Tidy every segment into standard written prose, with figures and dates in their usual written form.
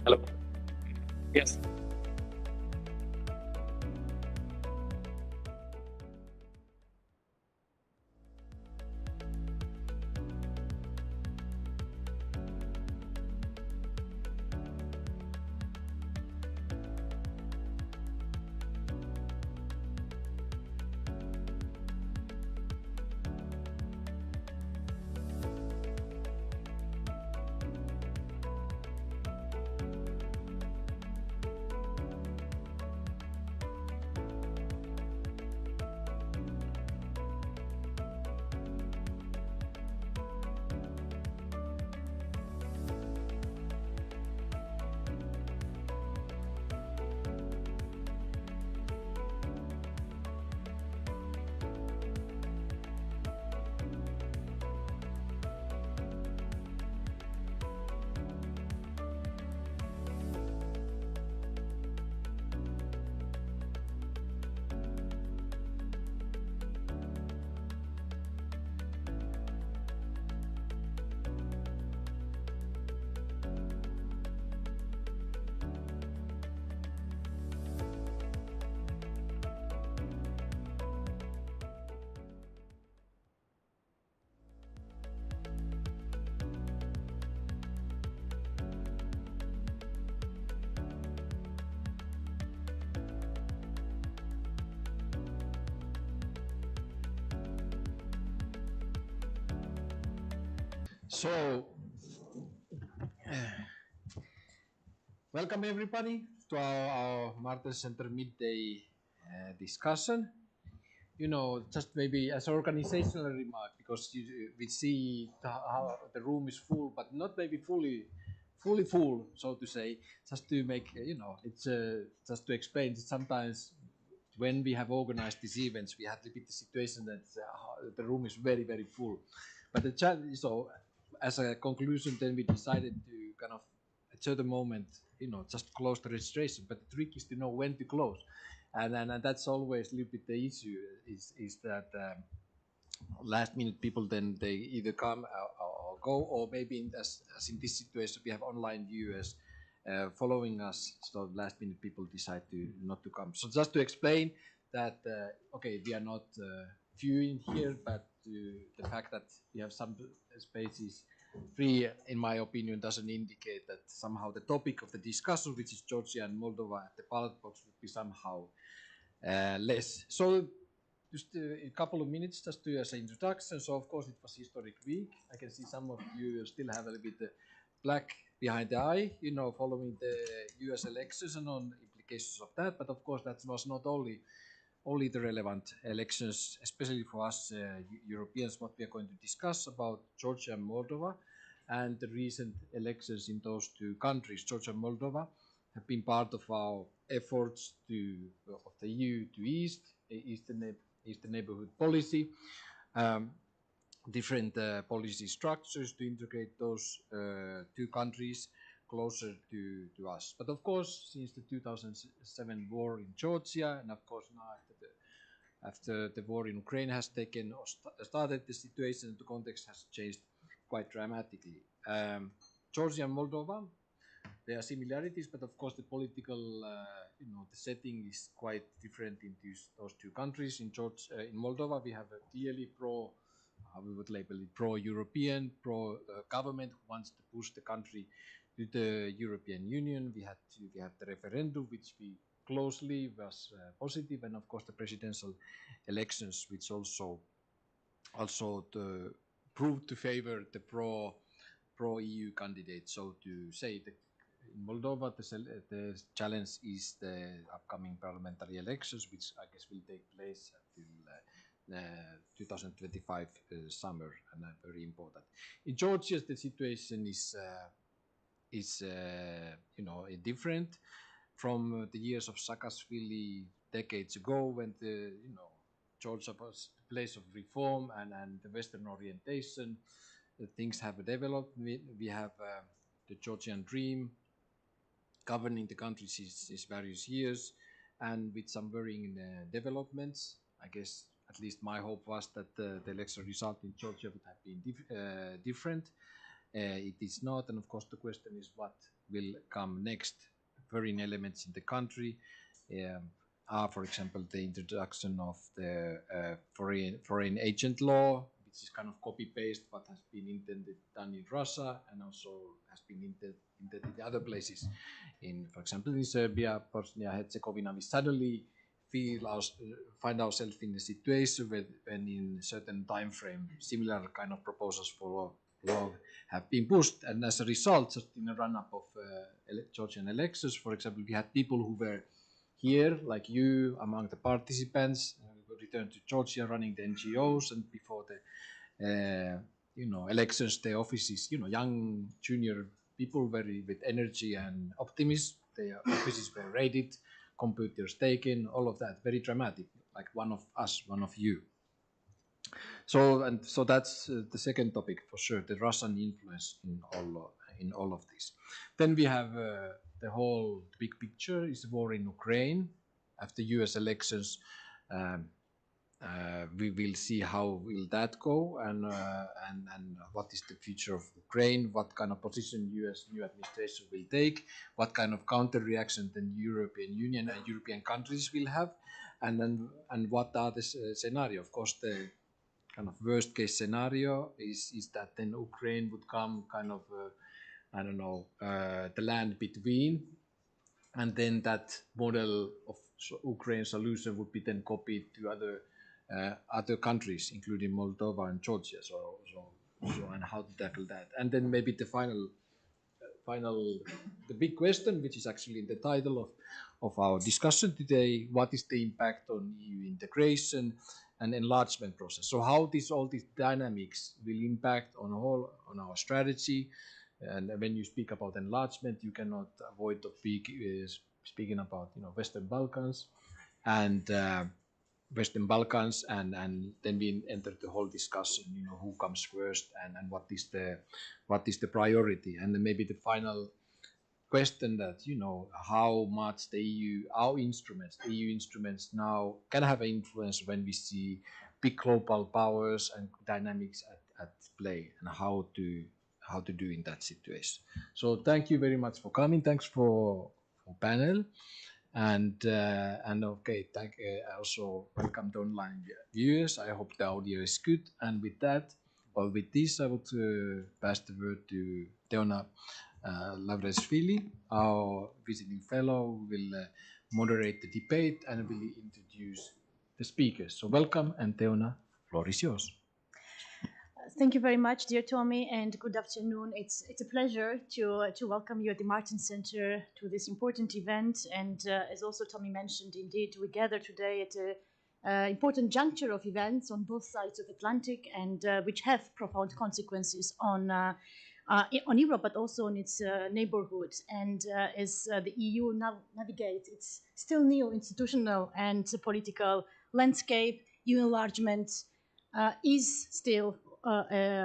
Hello. Yes. So, welcome everybody to our Martin Center midday discussion. Just maybe as an organizational remark, because we see how the room is full, but not maybe fully full, so to say. Just to make it's just to explain that sometimes when we have organized these events, we have to be the situation that the room is very full. But so as a conclusion, then we decided to kind of at certain moment, just close the registration. But the trick is to know when to close, and that's always a little bit the issue. Is that last minute people then they either come or go, or maybe as in this situation we have online viewers following us, so last minute people decide to not to come. So just to explain that, okay, we are not viewing here, but the fact that we have some spaces free, in my opinion, doesn't indicate that somehow the topic of the discussion, which is Georgia and Moldova at the ballot box, would be somehow less. So just a couple of minutes just to as an introduction. So of course it was historic week. I can see some of you still have a little bit black behind the eye, following the US elections and on implications of that. But of course that was not only the relevant elections, especially for us Europeans. What we are going to discuss about Georgia and Moldova and the recent elections in those two countries. Georgia and Moldova have been part of our efforts of the EU to Eastern neighborhood policy, um, different policy structures to integrate those two countries closer to us. But of course, since the 2007 war in Georgia, and of course now after the war in Ukraine has taken or started, the situation, the context has changed quite dramatically. Georgia and Moldova, there are similarities, but of course the political, the setting is quite different in those two countries. In Moldova, we have a clearly how we would label it, pro-European, pro-government who wants to push the country to the European Union. We had the referendum, which we closely was positive, and of course the presidential elections, which also proved to favor the pro-EU candidate. So to say that in Moldova, the challenge is the upcoming parliamentary elections, which I guess will take place until 2025 summer, and very important. In Georgia, the situation is different from the years of Saakashvili decades ago, when Georgia was the place of reform and the Western orientation. Things have developed. We have the Georgian dream governing the country since various years, and with some worrying developments. I guess at least my hope was that the election result in Georgia would have been different. it is not. And of course, the question is what will come next. Foreign elements in the country are, for example, the introduction of the foreign agent law, which is kind of copy-paste what has been intended done in Russia and also has been intended in other places. For example, in Serbia, Bosnia, Herzegovina, we suddenly find ourselves in a situation when in a certain time frame, similar kind of proposals for law have been pushed, and as a result, just in a run-up of Georgian elections, for example, we had people who were here, like you, among the participants, returned to Georgia, running the NGOs, and before the elections, the offices, young junior people, very with energy and optimism. The offices were raided, computers taken, all of that, very dramatic, like one of us, one of you. So that's the second topic for sure, the Russian influence in all of this. Then we have the whole big picture is war in Ukraine. After US elections, we will see how will that go, and what is the future of Ukraine, what kind of position US new administration will take, what kind of counter reaction the European Union and European countries will have, and what are the scenario. Of course, the kind of worst case scenario is that then Ukraine would come kind of the land between, and then that model of Ukraine solution would be then copied to other countries, including Moldova and Georgia. So and how to tackle that, and then maybe the the big question, which is actually in the title of our discussion today: what is the impact on EU integration and enlargement process? So how all these dynamics will impact on our strategy. And when you speak about enlargement, you cannot avoid speaking about Western Balkans and then we enter the whole discussion. Who comes first and what is the priority, and then maybe the final question that how much the EU instruments now can have an influence when we see big global powers and dynamics at play, and how to do in that situation. So thank you very much for coming. Thanks for panel, and okay, also welcome to online viewers. I hope the audio is good, and with this I would pass the word to Teona Lavresvili, our visiting fellow, who will moderate the debate and will introduce the speakers. So welcome, and Teona, floor is yours. Thank you very much, dear Tommy, and good afternoon. It's a pleasure to welcome you at the Martin Center to this important event. And as also Tommy mentioned, indeed, we gather today at an important juncture of events on both sides of the Atlantic, and which have profound consequences on Europe, but also on its neighborhood. And as the EU now navigates its still new institutional and political landscape, EU enlargement is still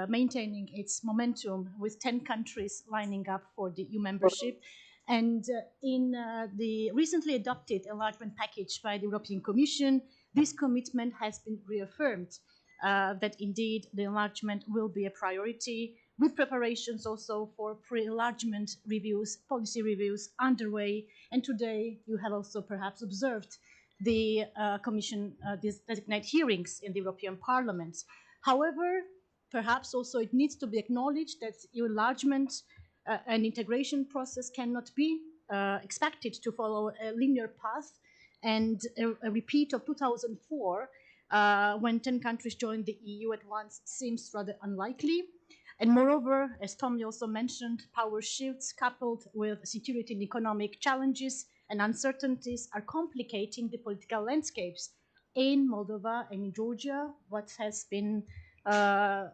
maintaining its momentum, with 10 countries lining up for the EU membership. And in the recently adopted enlargement package by the European Commission, this commitment has been reaffirmed, that indeed the enlargement will be a priority, with preparations also for pre-enlargement reviews, policy reviews underway. And today you have also perhaps observed the Commission designate hearings in the European Parliament. However, perhaps also it needs to be acknowledged that EU enlargement and integration process cannot be expected to follow a linear path, and a repeat of 2004, when 10 countries joined the EU at once, seems rather unlikely. And moreover, as Tommy also mentioned, power shifts coupled with security and economic challenges and uncertainties are complicating the political landscapes in Moldova and in Georgia, what has been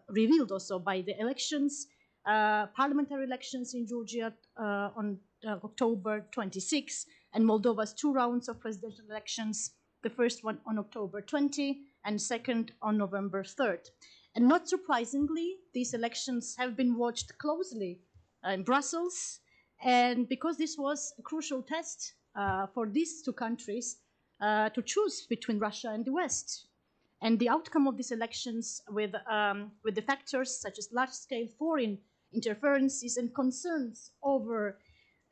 revealed also by the elections, parliamentary elections in Georgia on October 26, and Moldova's 2 rounds of presidential elections, the first one on October 20 and second on November 3rd. And not surprisingly, these elections have been watched closely in Brussels, and because this was a crucial test for these 2 countries to choose between Russia and the West. And the outcome of these elections, with the factors such as large-scale foreign interferences and concerns over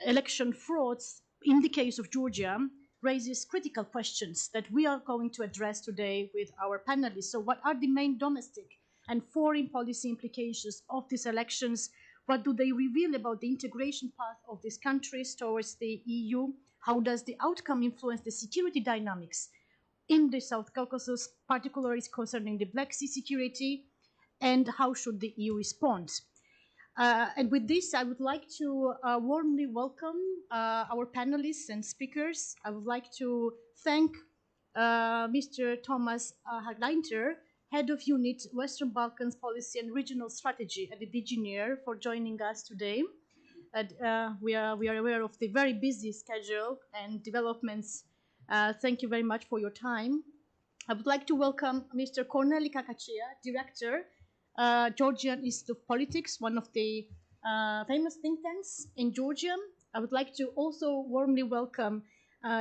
election frauds in the case of Georgia raises critical questions that we are going to address today with our panelists. So what are the main domestic and foreign policy implications of these elections? What do they reveal about the integration path of these countries towards the EU? How does the outcome influence the security dynamics in the South Caucasus, particularly concerning the Black Sea security? And how should the EU respond? And with this, I would like to warmly welcome our panelists and speakers. I would like to thank Mr. Thomas Hagleinter, Head of Unit Western Balkans Policy and Regional Strategy at the DGNIR, for joining us today. We are aware of the very busy schedule and developments. Thank you very much for your time. I would like to welcome Mr. Corneli Kakacea, Director, Georgian Institute of Politics, one of the famous think tanks in Georgia. I would like to also warmly welcome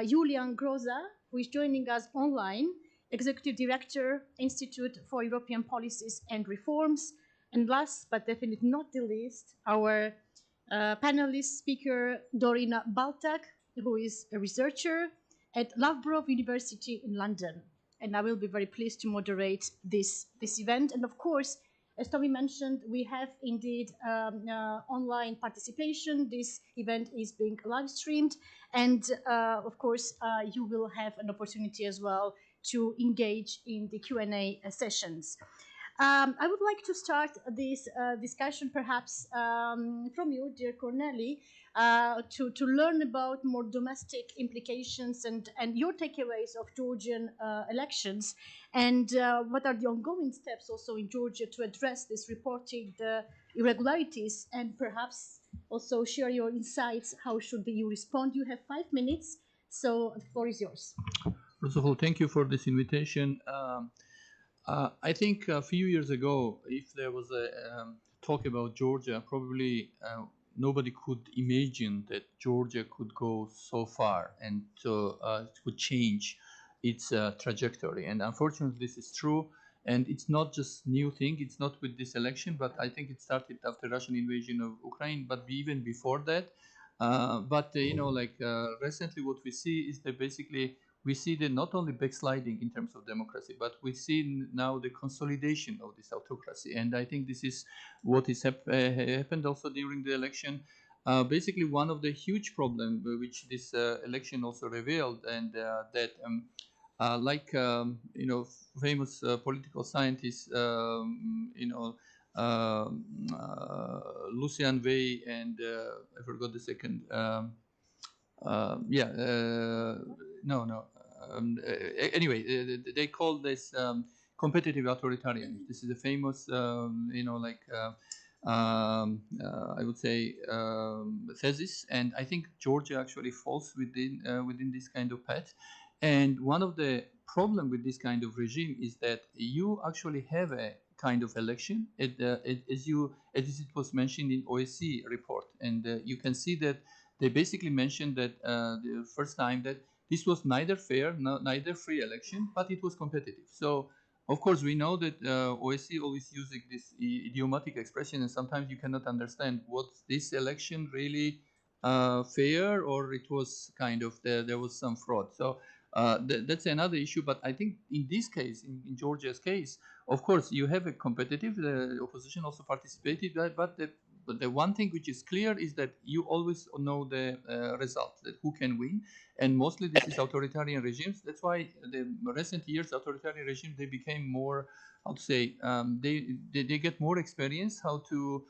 Julian Groza, who is joining us online, Executive Director, Institute for European Policies and Reforms. And last but definitely not the least, our panelist speaker, Dorina Baltak, who is a researcher at Loughborough University in London. And I will be very pleased to moderate this event. And of course, as Tommy mentioned, we have indeed online participation. This event is being live streamed. And of course, you will have an opportunity as well to engage in the Q&A sessions. I would like to start this discussion perhaps from you, dear Corneli, to learn about more domestic implications and your takeaways of Georgian elections, and what are the ongoing steps also in Georgia to address these reported irregularities, and perhaps also share your insights. How should the EU respond? You have 5 minutes, so the floor is yours. First of all, thank you for this invitation. I think a few years ago, if there was a talk about Georgia, probably nobody could imagine that Georgia could go so far and could change its trajectory. And unfortunately, this is true. And it's not just new thing. It's not with this election, but I think it started after Russian invasion of Ukraine, but even before that. Recently what we see is that basically we see that not only backsliding in terms of democracy, but we see now the consolidation of this autocracy. And I think this is what is happened also during the election. Basically, one of the huge problems which this election also revealed, and famous political scientists, Lucian Way and I forgot the second. Anyway, they call this competitive authoritarianism. This is a famous, I would say, thesis, and I think Georgia actually falls within this kind of path. And one of the problem with this kind of regime is that you actually have a kind of election, as it was mentioned in OSCE report, and you can see that they basically mentioned that the first time that this was neither fair, neither free election, but it was competitive. So, of course, we know that OSCE always using this idiomatic expression, and sometimes you cannot understand was this election really fair, or it was kind of there was some fraud. So that's another issue. But I think in this case, in Georgia's case, of course, you have a competitive. The opposition also participated, but the one thing which is clear is that you always know the result, that who can win, and mostly this is authoritarian regimes. That's why the recent years authoritarian regimes, they became more, how to say, they get more experience how to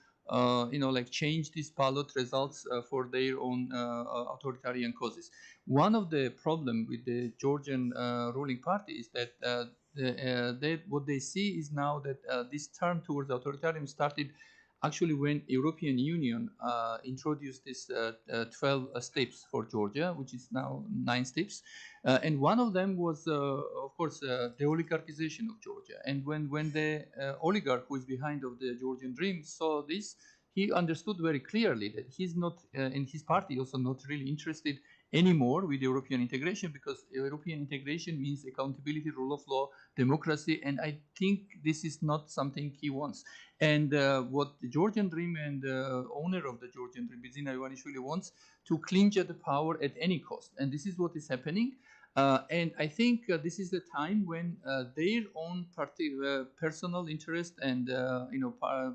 change these ballot results for their own authoritarian causes. One of the problem with the Georgian ruling party is that what they see is now that this turn towards authoritarianism started actually when European Union introduced this 12 steps for Georgia, which is now 9 steps. And one of them was, of course, the oligarchization of Georgia. And when the oligarch who is behind of the Georgian dream saw this, he understood very clearly that he's not, and his party also not really interested anymore with European integration, because European integration means accountability, rule of law, democracy, and I think this is not something he wants. And what the Georgian Dream and owner of the Georgian Dream, Bidzina Ivanishvili, wants to clinch at the power at any cost, and this is what is happening. And I think this is the time when their own personal interest and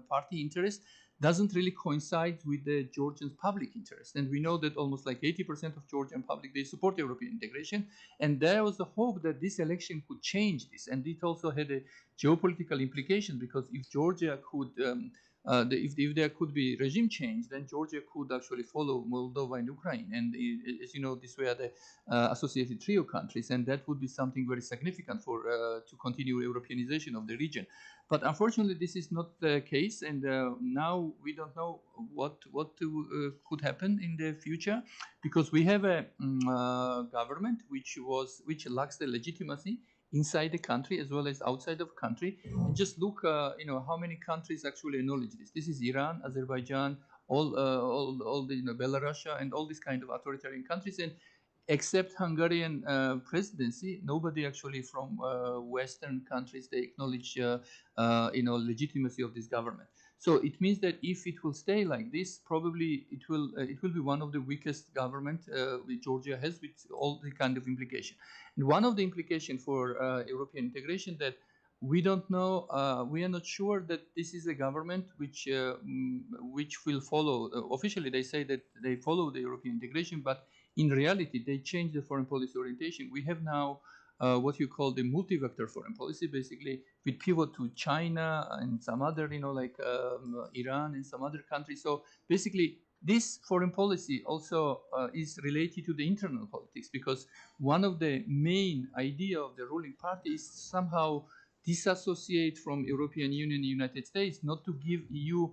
party interest doesn't really coincide with the Georgian public interest. And we know that almost like 80% of Georgian public, they support European integration. And there was a hope that this election could change this. And it also had a geopolitical implication, because if Georgia could, if there could be regime change, then Georgia could actually follow Moldova and Ukraine. And as you know, these were the associated trio countries, and that would be something very significant for to continue Europeanization of the region. But unfortunately, this is not the case, and now we don't know what could happen in the future, because we have a government which lacks the legitimacy inside the country as well as outside of country. And just look, how many countries actually acknowledge this. This is Iran, Azerbaijan, all the Belarus, and all these kind of authoritarian countries. And except Hungarian presidency, nobody actually from Western countries, they acknowledge legitimacy of this government. So it means that if it will stay like this, probably it will be one of the weakest government Georgia has, with all the kind of implication. And one of the implication for European integration, that we don't know, we are not sure that this is a government which will follow. Officially, they say that they follow the European integration, but in reality, they change the foreign policy orientation. We have now what you call the multi-vector foreign policy, basically with pivot to China and some other, Iran and some other countries. So basically, this foreign policy also is related to the internal politics, because one of the main idea of the ruling party is somehow disassociate from European Union and United States, not to give EU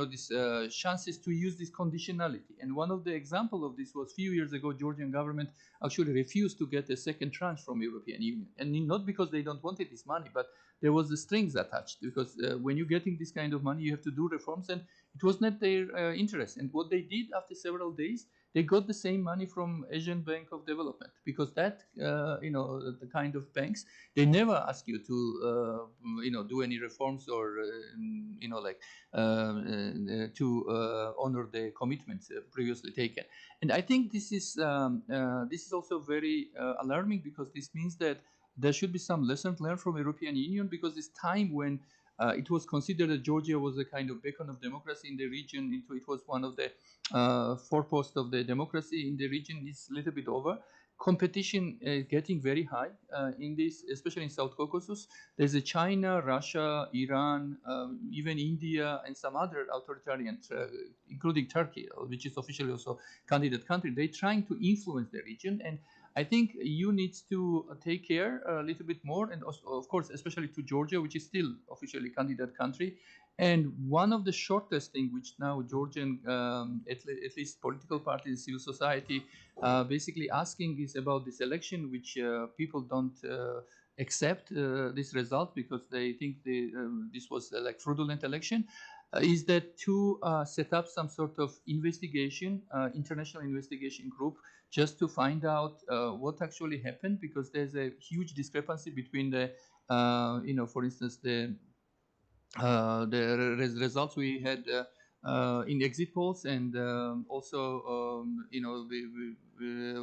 these chances to use this conditionality. And one of the example of this was a few years ago, Georgian government actually refused to get a second tranche from European Union. And not because they don't wanted this money, but there was the strings attached, because when you're getting this kind of money, you have to do reforms, and it was not their interest. And what they did after several days, they got the same money from Asian Bank of Development, because that, the kind of banks, they never ask you to, do any reforms or, to honor the commitments previously taken. And I think this is also very alarming, because this means that there should be some lessons learned from European Union, because this time when it was considered that Georgia was a kind of beacon of democracy in the region, it was one of the foreposts of the democracy in the region, is a little bit over. Competition is getting very high in this, especially in South Caucasus. There's a China, Russia, Iran, even India, and some other authoritarian, including Turkey, which is officially also candidate country. They're trying to influence the region, and I think EU needs to take care a little bit more, and also, of course, especially to Georgia, which is still officially candidate country. And one of the shortest thing which now Georgian, at least political parties, civil society, basically asking is about this election, which people don't accept this result, because they think this was like fraudulent election. Is that to set up some sort of investigation, international investigation group, just to find out what actually happened, because there's a huge discrepancy between the, for instance, the results we had in exit polls, and also,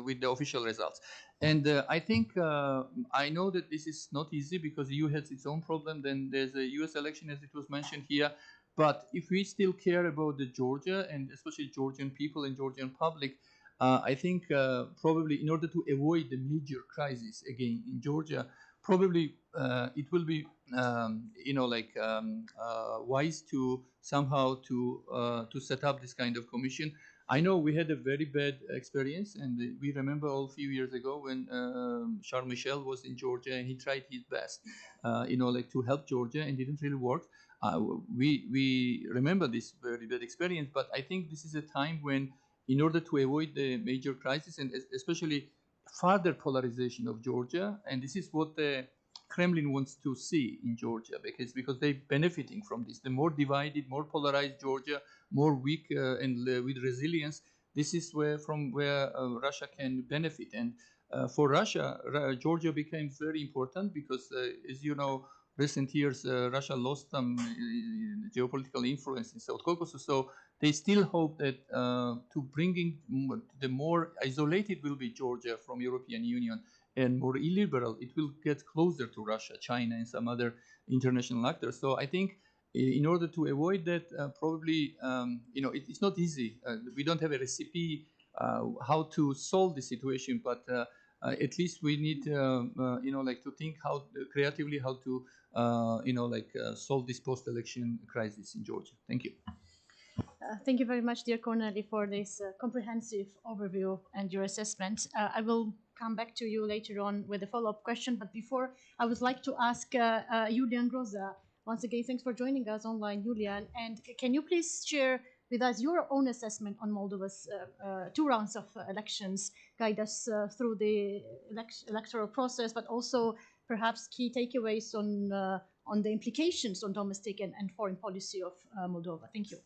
with the official results. And I think I know that this is not easy, because EU has its own problem. Then there's a US election, as it was mentioned here. But if we still care about the Georgia, and especially Georgian people and Georgian public, I think probably in order to avoid the major crisis again in Georgia, probably it will be wise to somehow to set up this kind of commission. I know we had a very bad experience, and we remember all a few years ago when Charles Michel was in Georgia, and he tried his best, to help Georgia, and it didn't really work. We remember this very bad experience, but I think this is a time when, in order to avoid the major crisis, and especially further polarization of Georgia, and this is what the Kremlin wants to see in Georgia, because they're benefiting from this. The more divided, more polarized Georgia, more weak and with resilience, this is where Russia can benefit. And for Russia, Georgia became very important because, as you know, recent years Russia lost some geopolitical influence in South Caucasus. So they still hope that to bringing the more isolated will be Georgia from European Union and more illiberal, it will get closer to Russia, China, and some other international actors. So I think in order to avoid that, probably, it's not easy. We don't have a recipe how to solve the situation, but at least we need, to think how creatively how to, solve this post-election crisis in Georgia. Thank you. Thank you very much, dear Corneli, for this comprehensive overview and your assessment. I will come back to you later on with a follow-up question, but before, I would like to ask Julian Groza. Once again, thanks for joining us online, Julian. And can you please share with us your own assessment on Moldova's 2 rounds of elections, guide us through the electoral process, but also perhaps key takeaways on the implications on domestic and foreign policy of Moldova. Thank you.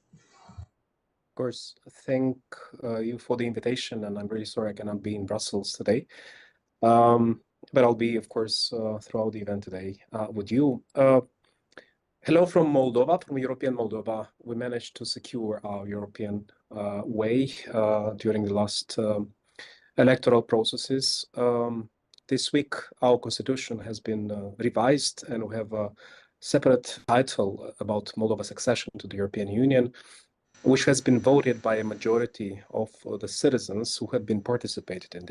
Of course, thank you for the invitation, and I'm really sorry I cannot be in Brussels today. But I'll be, of course, throughout the event today with you. Hello from Moldova, from European Moldova. We managed to secure our European way during the last electoral processes. This week, our constitution has been revised, and we have a separate title about Moldova's accession to the European Union, which has been voted by a majority of the citizens who have been participated in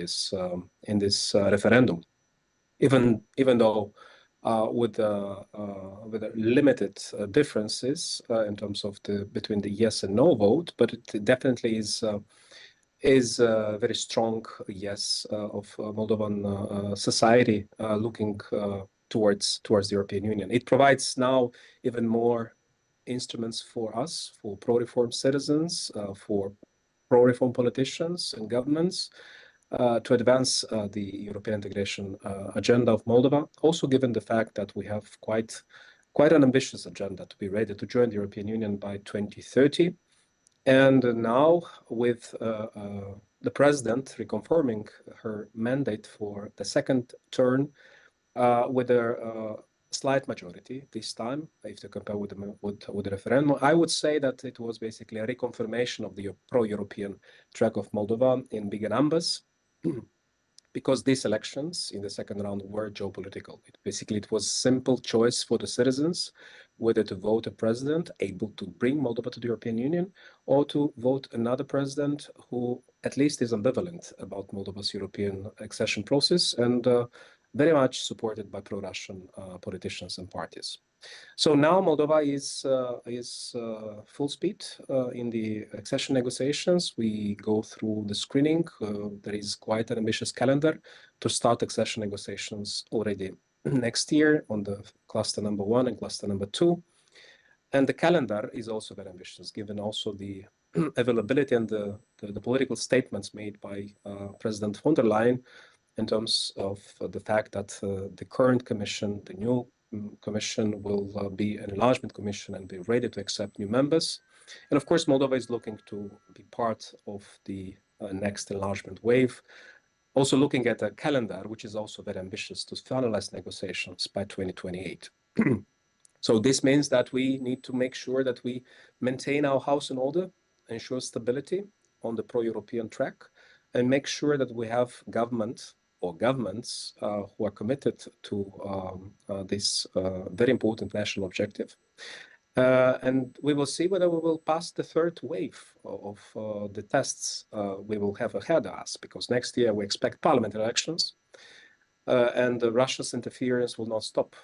this referendum. Even though with limited differences in terms of between the yes and no vote, but it definitely is a very strong yes of Moldovan society looking towards the European Union. It provides now even more instruments for us, for pro-reform citizens, for pro-reform politicians and governments to advance the European integration agenda of Moldova. Also, given the fact that we have quite an ambitious agenda to be ready to join the European Union by 2030. And now with the president reconfirming her mandate for the second term with a slight majority this time, if you compare with the referendum, I would say that it was basically a reconfirmation of the pro-European track of Moldova in bigger numbers, because these elections in the second round were geopolitical. It was simple choice for the citizens whether to vote a president able to bring Moldova to the European Union, or to vote another president who at least is ambivalent about Moldova's European accession process, and very much supported by pro-Russian politicians and parties. So now Moldova is full speed in the accession negotiations. We go through the screening. There is quite an ambitious calendar to start accession negotiations already next year on the cluster number 1 and cluster number 2. And the calendar is also very ambitious, given also the availability and the political statements made by President von der Leyen in terms of the fact that the current commission, the new commission, will be an enlargement commission and be ready to accept new members. And of course, Moldova is looking to be part of the next enlargement wave. Also looking at a calendar, which is also very ambitious, to finalize negotiations by 2028. So this means that we need to make sure that we maintain our house in order, ensure stability on the pro-European track, and make sure that we have government or governments who are committed to this very important national objective. And we will see whether we will pass the third wave of the tests we will have ahead of us, because next year we expect parliamentary elections, and Russia's interference will not stop.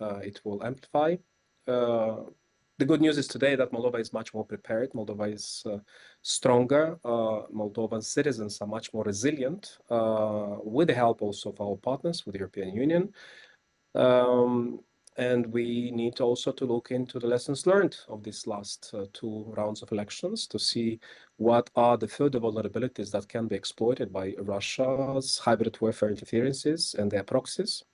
It will amplify. The good news is today that Moldova is much more prepared. Moldova is stronger. Moldovan citizens are much more resilient, with the help also of our partners, with the European Union. And we need also to look into the lessons learned of these last 2 rounds of elections to see what are the further vulnerabilities that can be exploited by Russia's hybrid warfare interferences and their proxies.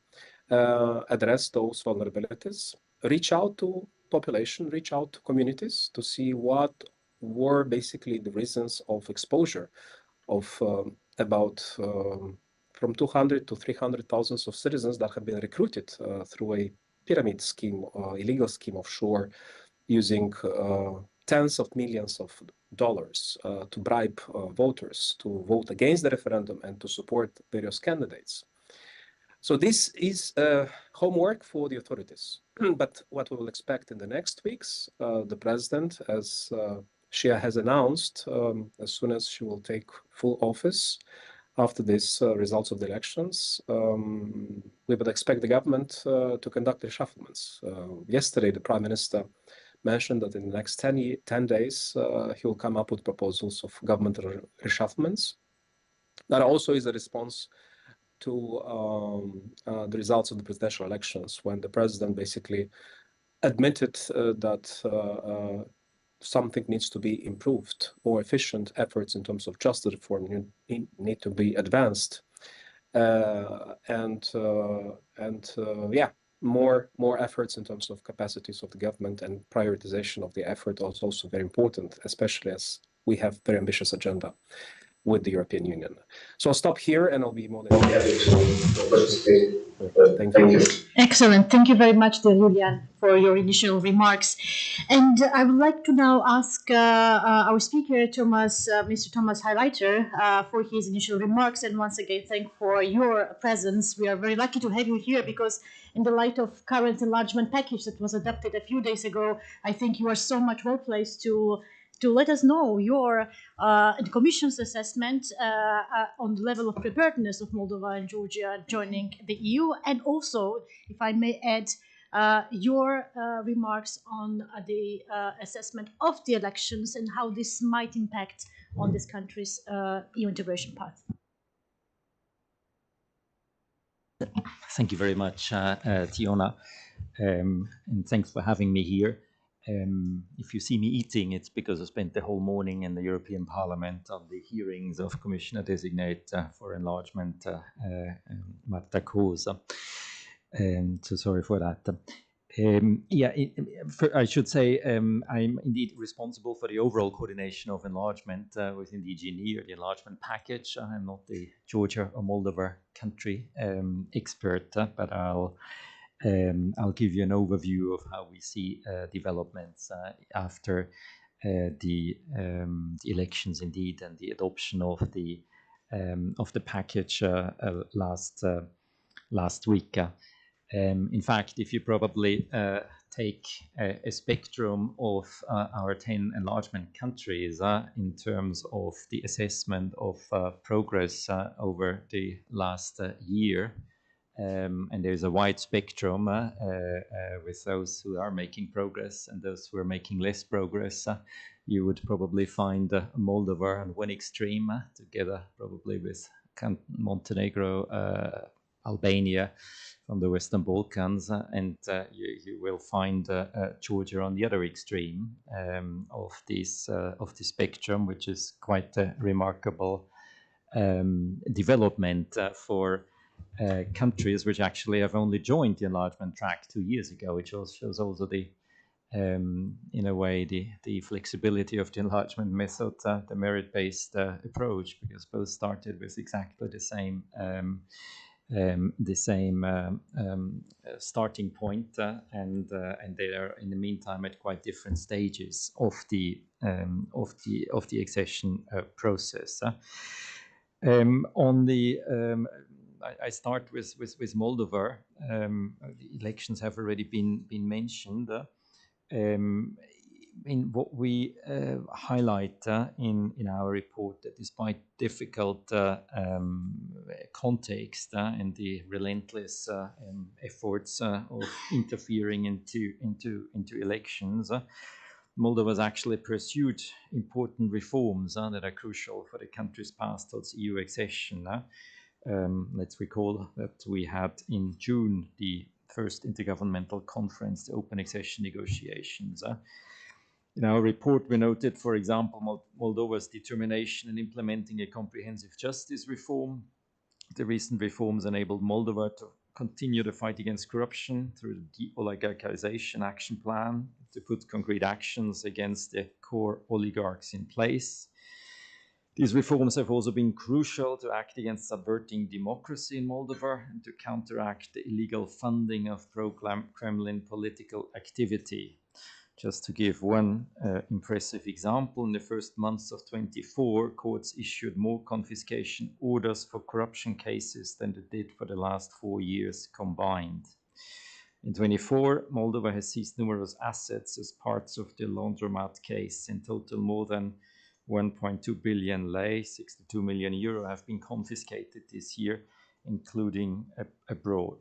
address those vulnerabilities, reach out to population, reach out to communities to see what were basically the reasons of exposure of about from 200 to 300,000 of citizens that have been recruited through a pyramid scheme, illegal scheme offshore, using tens of millions of dollars to bribe voters to vote against the referendum and to support various candidates. So this is homework for the authorities. But what we will expect in the next weeks, the president, as she has announced, as soon as she will take full office after these results of the elections, we would expect the government to conduct reshufflements. Yesterday, the prime minister mentioned that in the next 10 days, he will come up with proposals of government reshufflements. That also is a response to the results of the presidential elections, when the president basically admitted that something needs to be improved. More efficient efforts in terms of justice reform need to be advanced, yeah, more efforts in terms of capacities of the government and prioritization of the effort is also very important, especially as we have very ambitious agenda with the European Union. So I'll stop here and I'll be more than happy to participate. Thank you. Excellent. Thank you very much, dear Julian, for your initial remarks. And I would like to now ask our speaker, Mr. Thomas Highlighter, for his initial remarks. And once again, thank for your presence. We are very lucky to have you here because in the light of current enlargement package that was adopted a few days ago, I think you are so much well placed to let us know your the Commission's assessment on the level of preparedness of Moldova and Georgia joining the EU, and also, if I may add, your remarks on the assessment of the elections and how this might impact on this country's EU integration path. Thank you very much, Tiona, and thanks for having me here. If you see me eating, it's because I spent the whole morning in the European Parliament on the hearings of Commissioner Designate for Enlargement, Marta Kosa. So sorry for that. I should say I'm indeed responsible for the overall coordination of enlargement within the DG or the enlargement package. I'm not the Georgia or Moldova country expert, but I'll give you an overview of how we see developments after the elections, indeed, and the adoption of the package last week. In fact, if you probably take a spectrum of our 10 enlargement countries in terms of the assessment of progress over the last year, and there's a wide spectrum with those who are making progress and those who are making less progress. You would probably find Moldova on one extreme, together probably with Montenegro, Albania from the Western Balkans, and you will find Georgia on the other extreme of this spectrum, which is quite a remarkable development for countries which actually have only joined the enlargement track 2 years ago, which also shows also the in a way the flexibility of the enlargement method, the merit-based approach, because both started with exactly the same starting point, and they are in the meantime at quite different stages of the accession process. I start with Moldova. The elections have already been mentioned. In what we highlight in our report, that despite difficult context and the relentless efforts of interfering into elections, Moldova has actually pursued important reforms that are crucial for the country's path towards EU accession. Let's recall that we had in June the first intergovernmental conference to open accession negotiations. In our report, we noted, for example, Moldova's determination in implementing a comprehensive justice reform. The recent reforms enabled Moldova to continue the fight against corruption through the de-oligarchization action plan to put concrete actions against the core oligarchs in place. These reforms have also been crucial to act against subverting democracy in Moldova and to counteract the illegal funding of pro-Kremlin political activity. Just to give one impressive example, in the first months of 24, courts issued more confiscation orders for corruption cases than they did for the last 4 years combined. In 24, Moldova has seized numerous assets as parts of the laundromat case. In total, more than 1.2 billion lei, 62 million euro, have been confiscated this year, including abroad.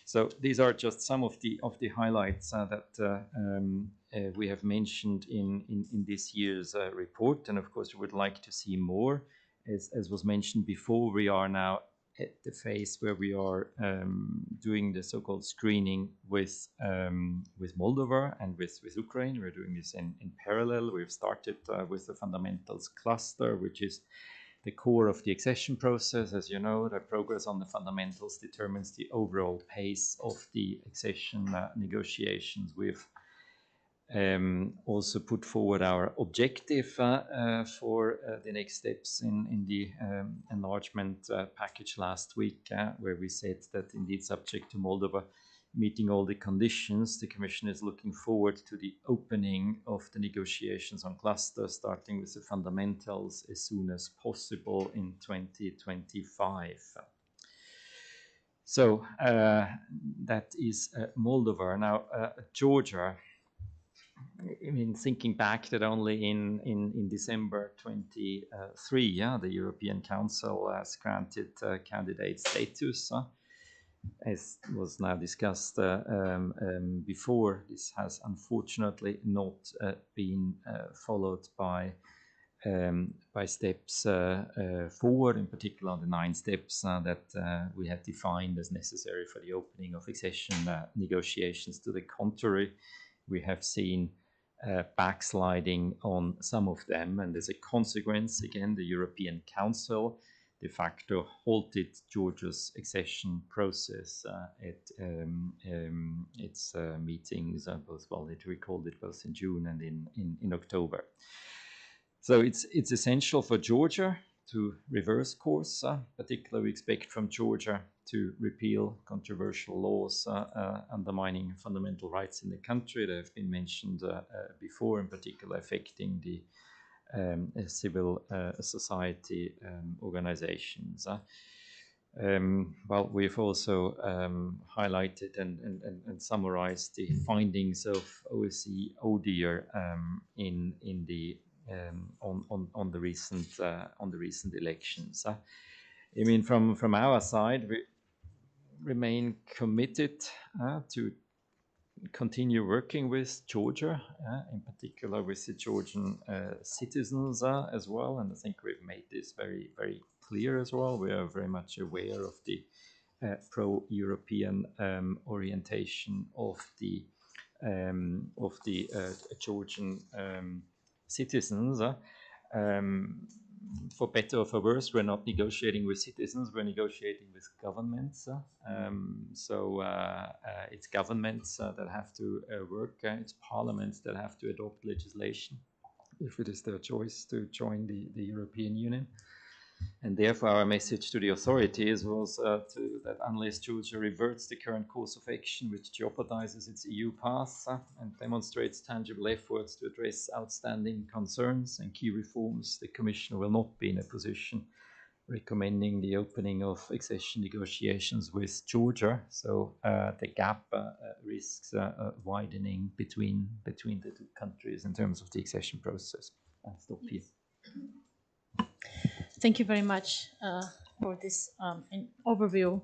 So these are just some of the highlights that we have mentioned in this year's report, and of course we would like to see more. As was mentioned before, we are now at the phase where we are doing the so-called screening with Moldova and with Ukraine. We're doing this in parallel. We've started with the fundamentals cluster, which is the core of the accession process. As you know, the progress on the fundamentals determines the overall pace of the accession negotiations. We've also put forward our objective for the next steps in the enlargement package last week, where we said that indeed, subject to Moldova meeting all the conditions, the Commission is looking forward to the opening of the negotiations on clusters, starting with the fundamentals as soon as possible in 2025. So that is Moldova. Now, Georgia. I mean, thinking back that only in December 23, the European Council has granted candidate status. As was now discussed before, this has unfortunately not been followed by steps forward, in particular the 9 steps that we had defined as necessary for the opening of accession negotiations. To the contrary, we have seen backsliding on some of them, and as a consequence, again, the European Council de facto halted Georgia's accession process at its meetings, it recalled it both in June and in October. So it's essential for Georgia to reverse course. Particularly, we expect from Georgia to repeal controversial laws undermining fundamental rights in the country that have been mentioned before, in particular affecting the civil society organizations. Well, we've also highlighted and summarized the findings of OSCE ODIHR in the on the recent elections. I mean, from our side, we remain committed to continue working with Georgia, in particular with the Georgian citizens as well. And I think we've made this very, very clear as well. We are very much aware of the pro-European orientation of the Georgian citizens. For better or for worse, we're not negotiating with citizens, we're negotiating with governments. So it's governments that have to work, it's parliaments that have to adopt legislation if it is their choice to join the European Union. And therefore, our message to the authorities was that unless Georgia reverts the current course of action, which jeopardizes its EU path and demonstrates tangible efforts to address outstanding concerns and key reforms, the Commission will not be in a position recommending the opening of accession negotiations with Georgia. So the gap risks widening between the two countries in terms of the accession process. I'll stop here. Thank you very much for this overview,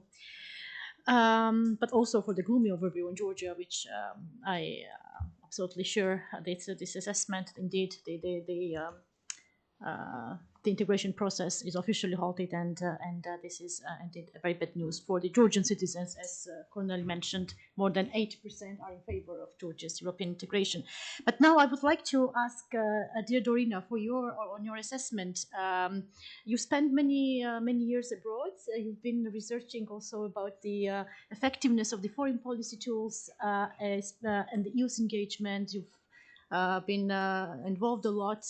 but also for the gloomy overview in Georgia, which I absolutely sure this assessment. Indeed, the integration process is officially halted, and this is indeed very bad news for the Georgian citizens. As Colonel mentioned, more than 80% are in favor of Georgia's European integration. But now I would like to ask, dear Dorina, for your assessment. You spent many years abroad. You've been researching also about the effectiveness of the foreign policy tools and the youth engagement. You've been involved a lot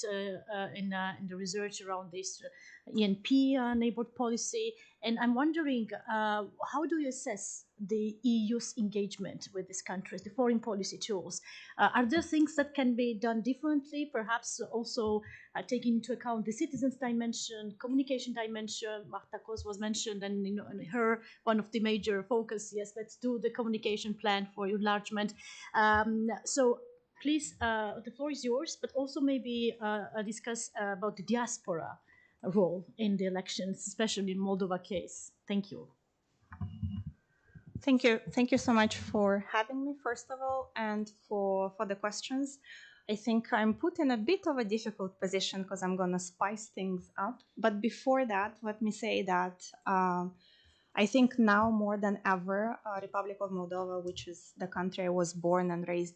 in the research around this ENP neighborhood policy. And I'm wondering, how do you assess the EU's engagement with these countries, the foreign policy tools? Are there things that can be done differently, perhaps also taking into account the citizens' dimension, communication dimension? Marta Kos was mentioned, and and her, one of the major focus, yes, let's do the communication plan for enlargement. So please, the floor is yours, but also maybe discuss about the diaspora role in the elections, especially in Moldova case. Thank you. Thank you. Thank you so much for having me, first of all, and for the questions. I think I'm put in a bit of a difficult position because I'm going to spice things up. But before that, let me say that I think now more than ever, Republic of Moldova, which is the country I was born and raised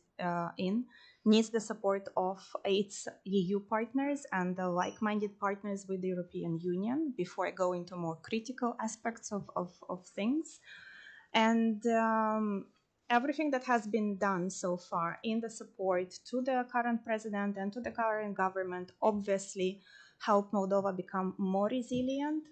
in, needs the support of its EU partners and the like-minded partners with the European Union before I go into more critical aspects of things. And everything that has been done so far in the support to the current president and to the current government obviously helped Moldova become more resilient,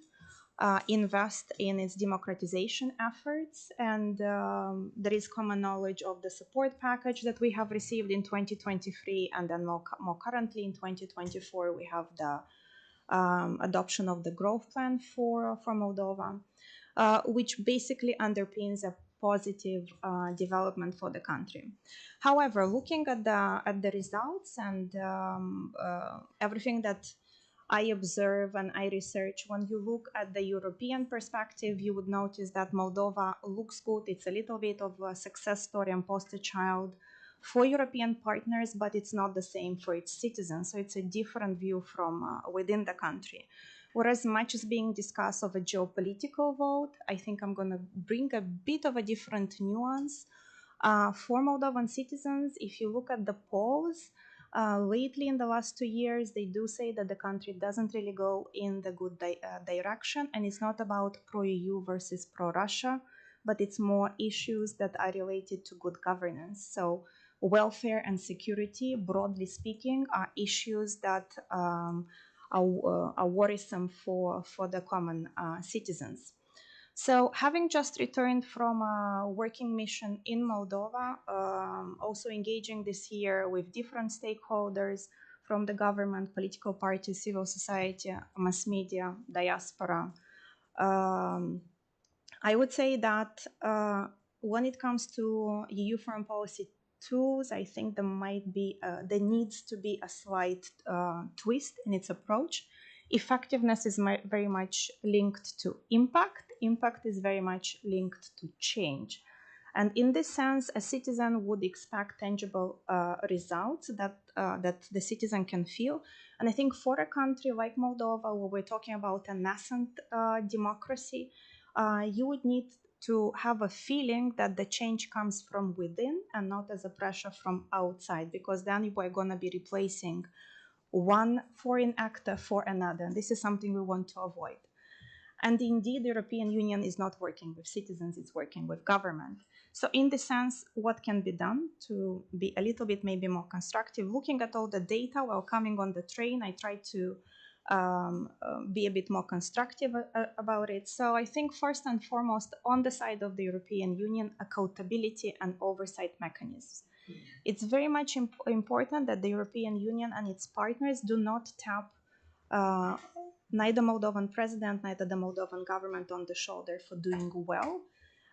invest in its democratization efforts, and there is common knowledge of the support package that we have received in 2023, and then more currently in 2024 we have the adoption of the growth plan for Moldova, which basically underpins a positive development for the country. However, looking at the results and everything that I observe and I research, when you look at the European perspective, you would notice that Moldova looks good. It's a little bit of a success story and poster child for European partners, but it's not the same for its citizens. So it's a different view from within the country. Whereas much is being discussed of a geopolitical vote, I think I'm going to bring a bit of a different nuance. For Moldovan citizens, if you look at the polls, lately in the last 2 years, they do say that the country doesn't really go in the good direction, and it's not about pro-EU versus pro-Russia, but it's more issues that are related to good governance. So welfare and security, broadly speaking, are issues that are worrisome for the common citizens. So having just returned from a working mission in Moldova, also engaging this year with different stakeholders from the government, political parties, civil society, mass media, diaspora, I would say that when it comes to EU foreign policy tools, I think there needs to be a slight twist in its approach. Effectiveness is very much linked to impact. Impact is very much linked to change. And in this sense, a citizen would expect tangible results that the citizen can feel. And I think for a country like Moldova, where we're talking about a nascent democracy, you would need to have a feeling that the change comes from within and not as a pressure from outside, because then we're going to be replacing one foreign actor for another. And this is something we want to avoid. And indeed, the European Union is not working with citizens, it's working with government. So in this sense, what can be done to be a little bit maybe more constructive? Looking at all the data while coming on the train, I try to be a bit more constructive about it. So I think first and foremost, on the side of the European Union, accountability and oversight mechanisms. It's very much important that the European Union and its partners do not tap neither Moldovan president, neither the Moldovan government on the shoulder for doing well,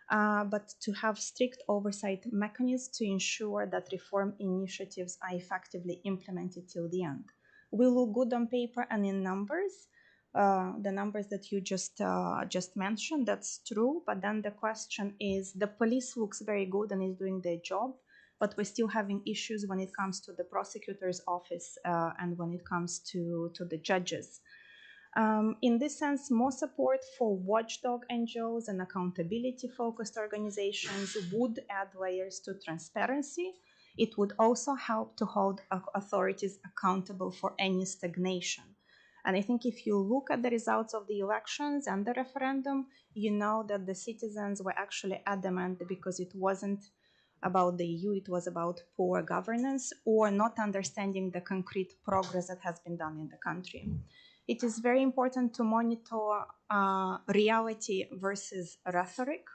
but to have strict oversight mechanisms to ensure that reform initiatives are effectively implemented till the end. We look good on paper and in numbers, the numbers that you just mentioned, that's true, but then the question is, the police looks very good and is doing their job, but we're still having issues when it comes to the prosecutor's office and when it comes to the judges. In this sense, more support for watchdog NGOs and accountability-focused organizations would add layers to transparency. It would also help to hold authorities accountable for any stagnation. And I think if you look at the results of the elections and the referendum, you know that the citizens were actually adamant because it wasn't about the EU, it was about poor governance or not understanding the concrete progress that has been done in the country. It is very important to monitor reality versus rhetoric.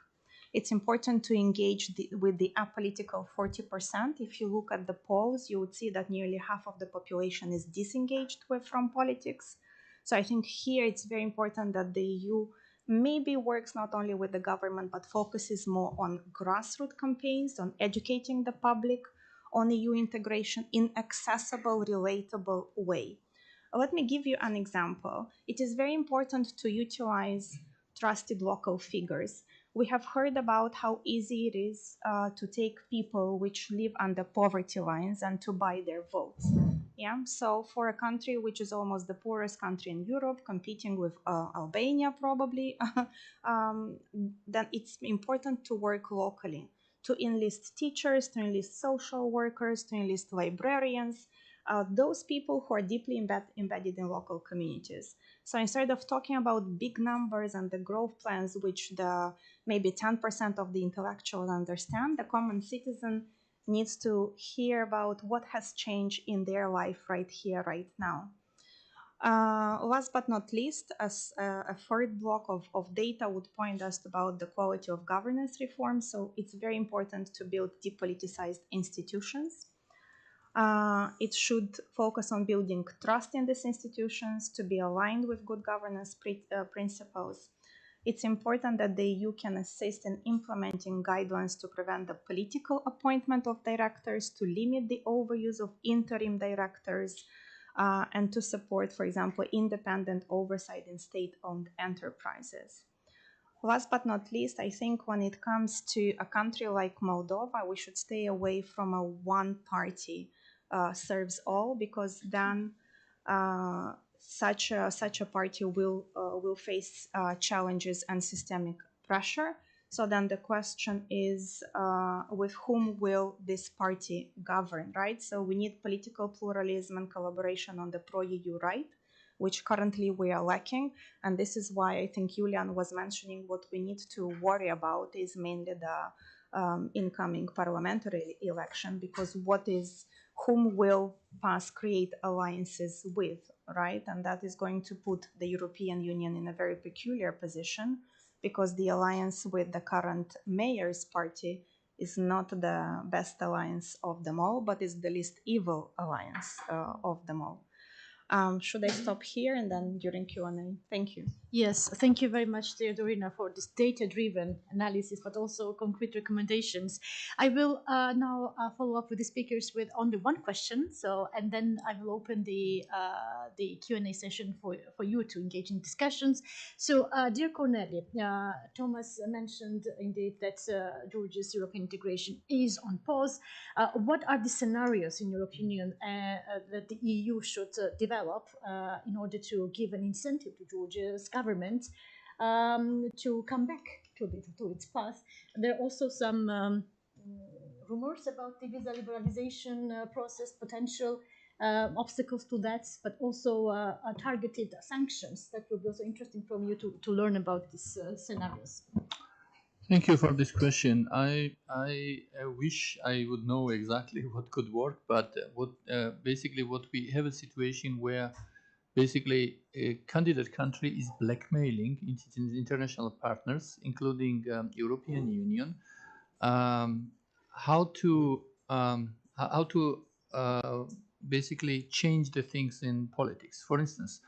It's important to engage with the apolitical 40%. If you look at the polls, you would see that nearly half of the population is disengaged from politics. So I think here it's very important that the EU maybe works not only with the government, but focuses more on grassroots campaigns, on educating the public on EU integration in accessible, relatable way. Let me give you an example. It is very important to utilize trusted local figures. We have heard about how easy it is to take people which live under poverty lines and to buy their votes. Yeah, so for a country which is almost the poorest country in Europe, competing with Albania probably, then it's important to work locally, to enlist teachers, to enlist social workers, to enlist librarians, those people who are deeply embedded in local communities. So instead of talking about big numbers and the growth plans, which the maybe 10% of the intellectuals understand, the common citizen needs to hear about what has changed in their life right here, right now. Last but not least, as a third block of data would point us about the quality of governance reform. So it's very important to build depoliticized institutions. It should focus on building trust in these institutions to be aligned with good governance principles. It's important that the EU can assist in implementing guidelines to prevent the political appointment of directors, to limit the overuse of interim directors, and to support, for example, independent oversight in state-owned enterprises. Last but not least, I think when it comes to a country like Moldova, we should stay away from a one-party serves all, because then such a party will face challenges and systemic pressure. So then the question is, with whom will this party govern, right? So we need political pluralism and collaboration on the pro-EU right, which currently we are lacking. And this is why I think Julian was mentioning what we need to worry about is mainly the incoming parliamentary election, because whom will PAS create alliances with, right? And that is going to put the European Union in a very peculiar position, because the alliance with the current mayor's party is not the best alliance of them all, but is the least evil alliance of them all. Should I stop here and then during Q&A? Thank you. Yes, thank you very much, Theodorina, for this data-driven analysis, but also concrete recommendations. I will now follow up with the speakers with only one question. So, and then I will open the Q&A session for you to engage in discussions. So, dear Cornelia, Thomas mentioned indeed that Georgia's European integration is on pause. What are the scenarios, in your opinion, that the EU should develop in order to give an incentive to Georgia's government to come back to its path? There are also some rumors about the visa liberalization process, potential obstacles to that, but also targeted sanctions. That will be also interesting from you to learn about these scenarios. Thank you for this question. I wish I would know exactly what could work, but basically what we have a situation where basically a candidate country is blackmailing its international partners, including European Union, how to basically change the things in politics. For instance,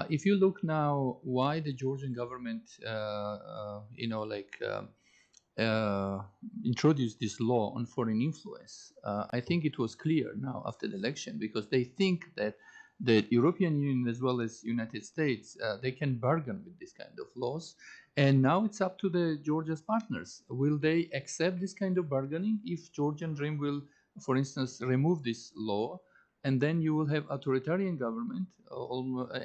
if you look now, why the Georgian government, introduced this law on foreign influence, I think it was clear now after the election, because they think that the European Union as well as United States, they can bargain with this kind of laws, And now it's up to the Georgia's partners. Will they accept this kind of bargaining? If Georgian Dream will, for instance, remove this law, and then you will have authoritarian government,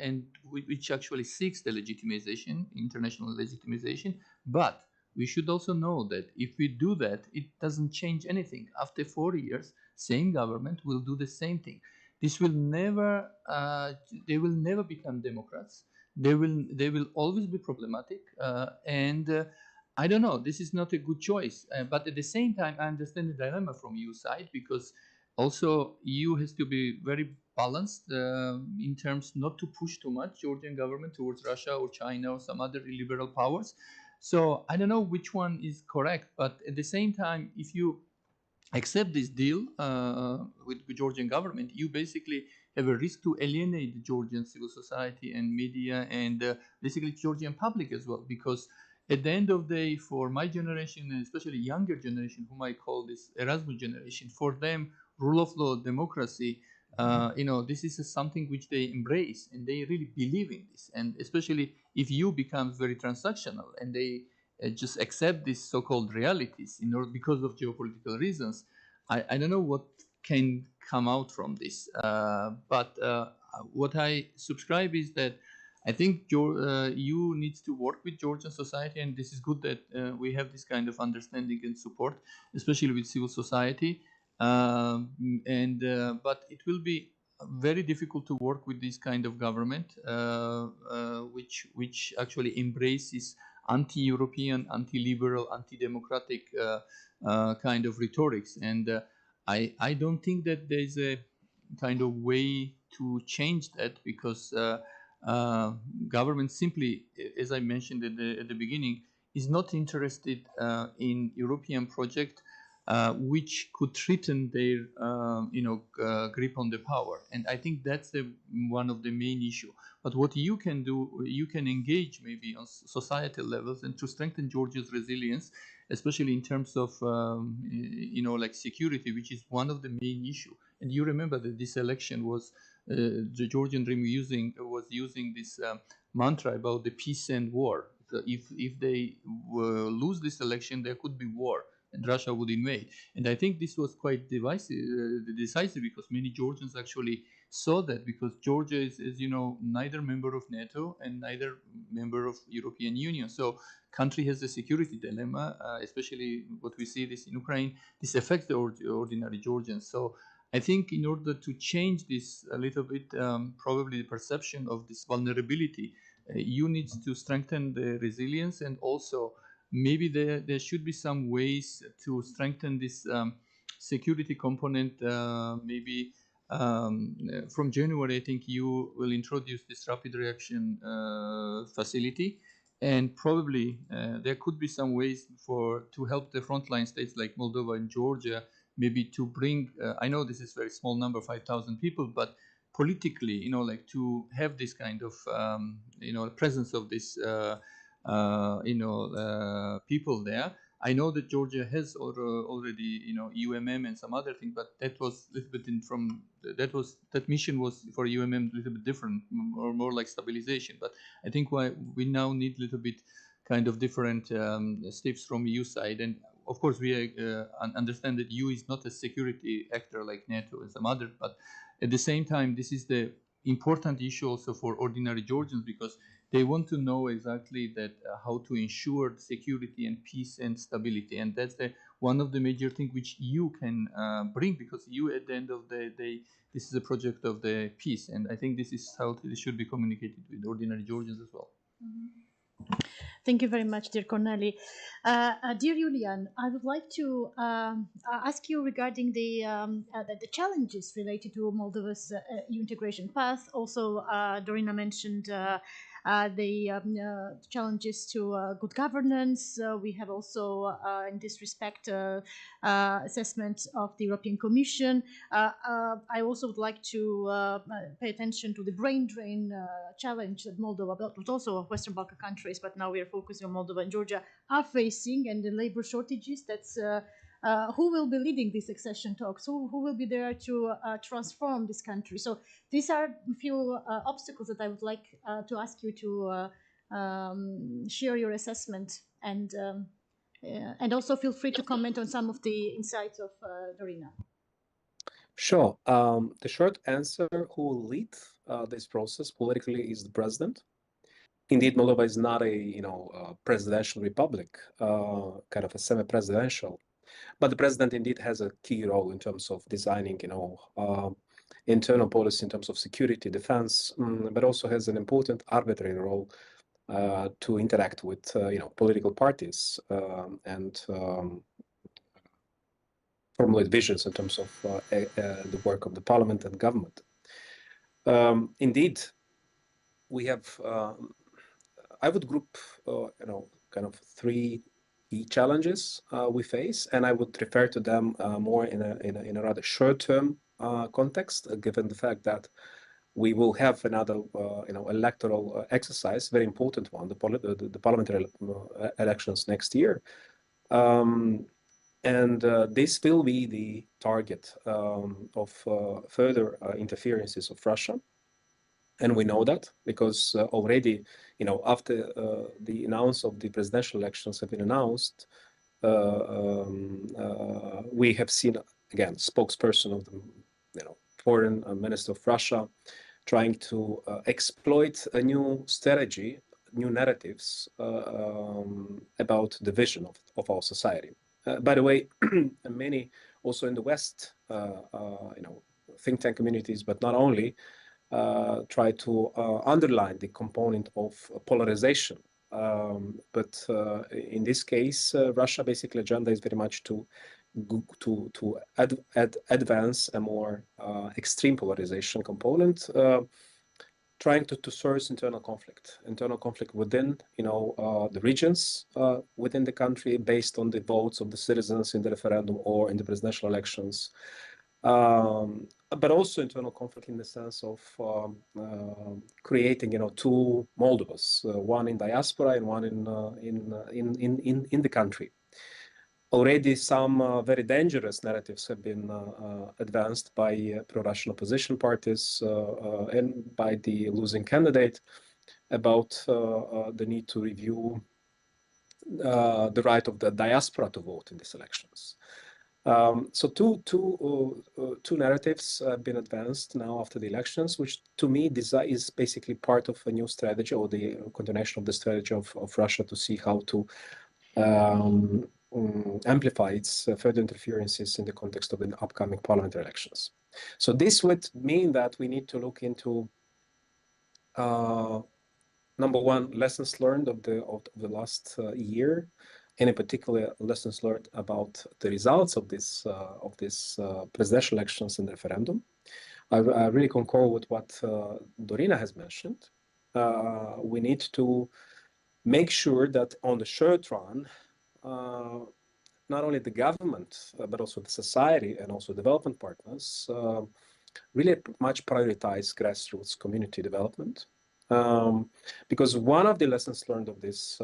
and which actually seeks the legitimization, international legitimization. But we should also know that if we do that, it doesn't change anything. After 4 years, same government will do the same thing. This will never, they will never become democrats. They will always be problematic, and I don't know. This is not a good choice, but at the same time, I understand the dilemma from EU side, because also EU has to be very balanced in terms not to push too much Georgian government towards Russia or China or some other illiberal powers. So I don't know which one is correct, but at the same time, if you accept this deal with the Georgian government, you basically have a risk to alienate the Georgian civil society and media and basically Georgian public as well. Because at the end of the day, for my generation, and especially younger generation, whom I call this Erasmus generation, for them, rule of law, democracy, this is something which they embrace and they really believe in this. And especially if you become very transactional and they just accept these so-called realities in order because of geopolitical reasons, I don't know what can come out from this. But what I subscribe is that I think EU needs to work with Georgian society, and this is good that we have this kind of understanding and support, especially with civil society. But it will be very difficult to work with this kind of government, which actually embraces anti-European, anti-liberal, anti-democratic kind of rhetorics. And I don't think that there's a kind of way to change that, because government simply, as I mentioned at the beginning, is not interested in European project which could threaten their grip on the power. And I think that's one of the main issue. But what you can do, you can engage maybe on societal levels and to strengthen Georgia's resilience, especially in terms of like security, which is one of the main issue. And you remember that this election was the Georgian Dream was using this mantra about the peace and war. So if they lose this election, there could be war and Russia would invade. And I think this was quite decisive, because many Georgians actually saw that, because Georgia is, as you know, neither member of NATO and neither member of European Union. So country has a security dilemma, especially what we see this in Ukraine. This affects the ordinary Georgians. So I think in order to change this a little bit, probably the perception of this vulnerability, EU needs to strengthen the resilience, and also maybe there should be some ways to strengthen this security component. Maybe from January, I think you will introduce this rapid reaction facility, and probably there could be some ways to help the frontline states like Moldova and Georgia, maybe to bring. I know this is a very small number, 5,000 people, but politically, like to have this kind of presence of this. People there. I know that Georgia has already, UMM and some other thing, but that was a little bit that mission was for UMM a little bit different, or more like stabilization. But I think we now need a little bit kind of different steps from EU side. And of course, we understand that EU is not a security actor like NATO and some other, but at the same time, this is the important issue also for ordinary Georgians, because they want to know exactly that how to ensure security and peace and stability. And that's one of the major things which EU can bring, because EU, at the end of the day, this is a project of the peace. And I think this is how this should be communicated with ordinary Georgians as well. Thank you very much, dear Corneli. Dear Julian, I would like to ask you regarding the challenges related to Moldova's EU integration path. Also, Dorina mentioned the challenges to good governance. We have also, in this respect, assessment of the European Commission. I also would like to pay attention to the brain drain challenge that Moldova, but also Western Balkan countries, but now we are focusing on Moldova and Georgia, are facing, and the labor shortages. That's who will be leading these accession talks? Who will be there to transform this country? So these are a few obstacles that I would like to ask you to share your assessment and also feel free to comment on some of the insights of Dorina. Sure. The short answer, who will lead this process politically is the president. Indeed, Moldova is not a presidential republic, kind of a semi-presidential, but the president indeed has a key role in terms of designing, internal policy in terms of security, defense, but also has an important arbitrary role to interact with, political parties and formulate visions in terms of the work of the parliament and government. Indeed, we have, I would group, kind of three key challenges we face, and I would refer to them more in a rather short-term context, given the fact that we will have another, electoral exercise, very important one, the parliamentary elections next year. And this will be the target of further interferences of Russia. And we know that because already, after the announcement of the presidential elections have been announced, we have seen, again, spokesperson of the foreign minister of Russia trying to exploit a new strategy, new narratives about the vision of our society. By the way, many also in the West, think tank communities, but not only, try to underline the component of polarization. But in this case, Russia basically agenda is very much to advance a more extreme polarization component, trying to source internal conflict within, the regions within the country based on the votes of the citizens in the referendum or in the presidential elections. But also internal conflict in the sense of creating, two Moldovas, one in diaspora and one in the country. Already some very dangerous narratives have been advanced by pro-Russian opposition parties and by the losing candidate about the need to review the right of the diaspora to vote in these elections. So two narratives have been advanced now after the elections, which to me is basically part of a new strategy or the continuation of the strategy of Russia to see how to amplify its further interferences in the context of the upcoming parliamentary elections. So this would mean that we need to look into number one, lessons learned of the last year, and in particular lessons learned about the results of this presidential elections and referendum. I really concur with what Dorina has mentioned. We need to make sure that on the short run, not only the government, but also the society and also development partners really much prioritize grassroots community development. Because one of the lessons learned of this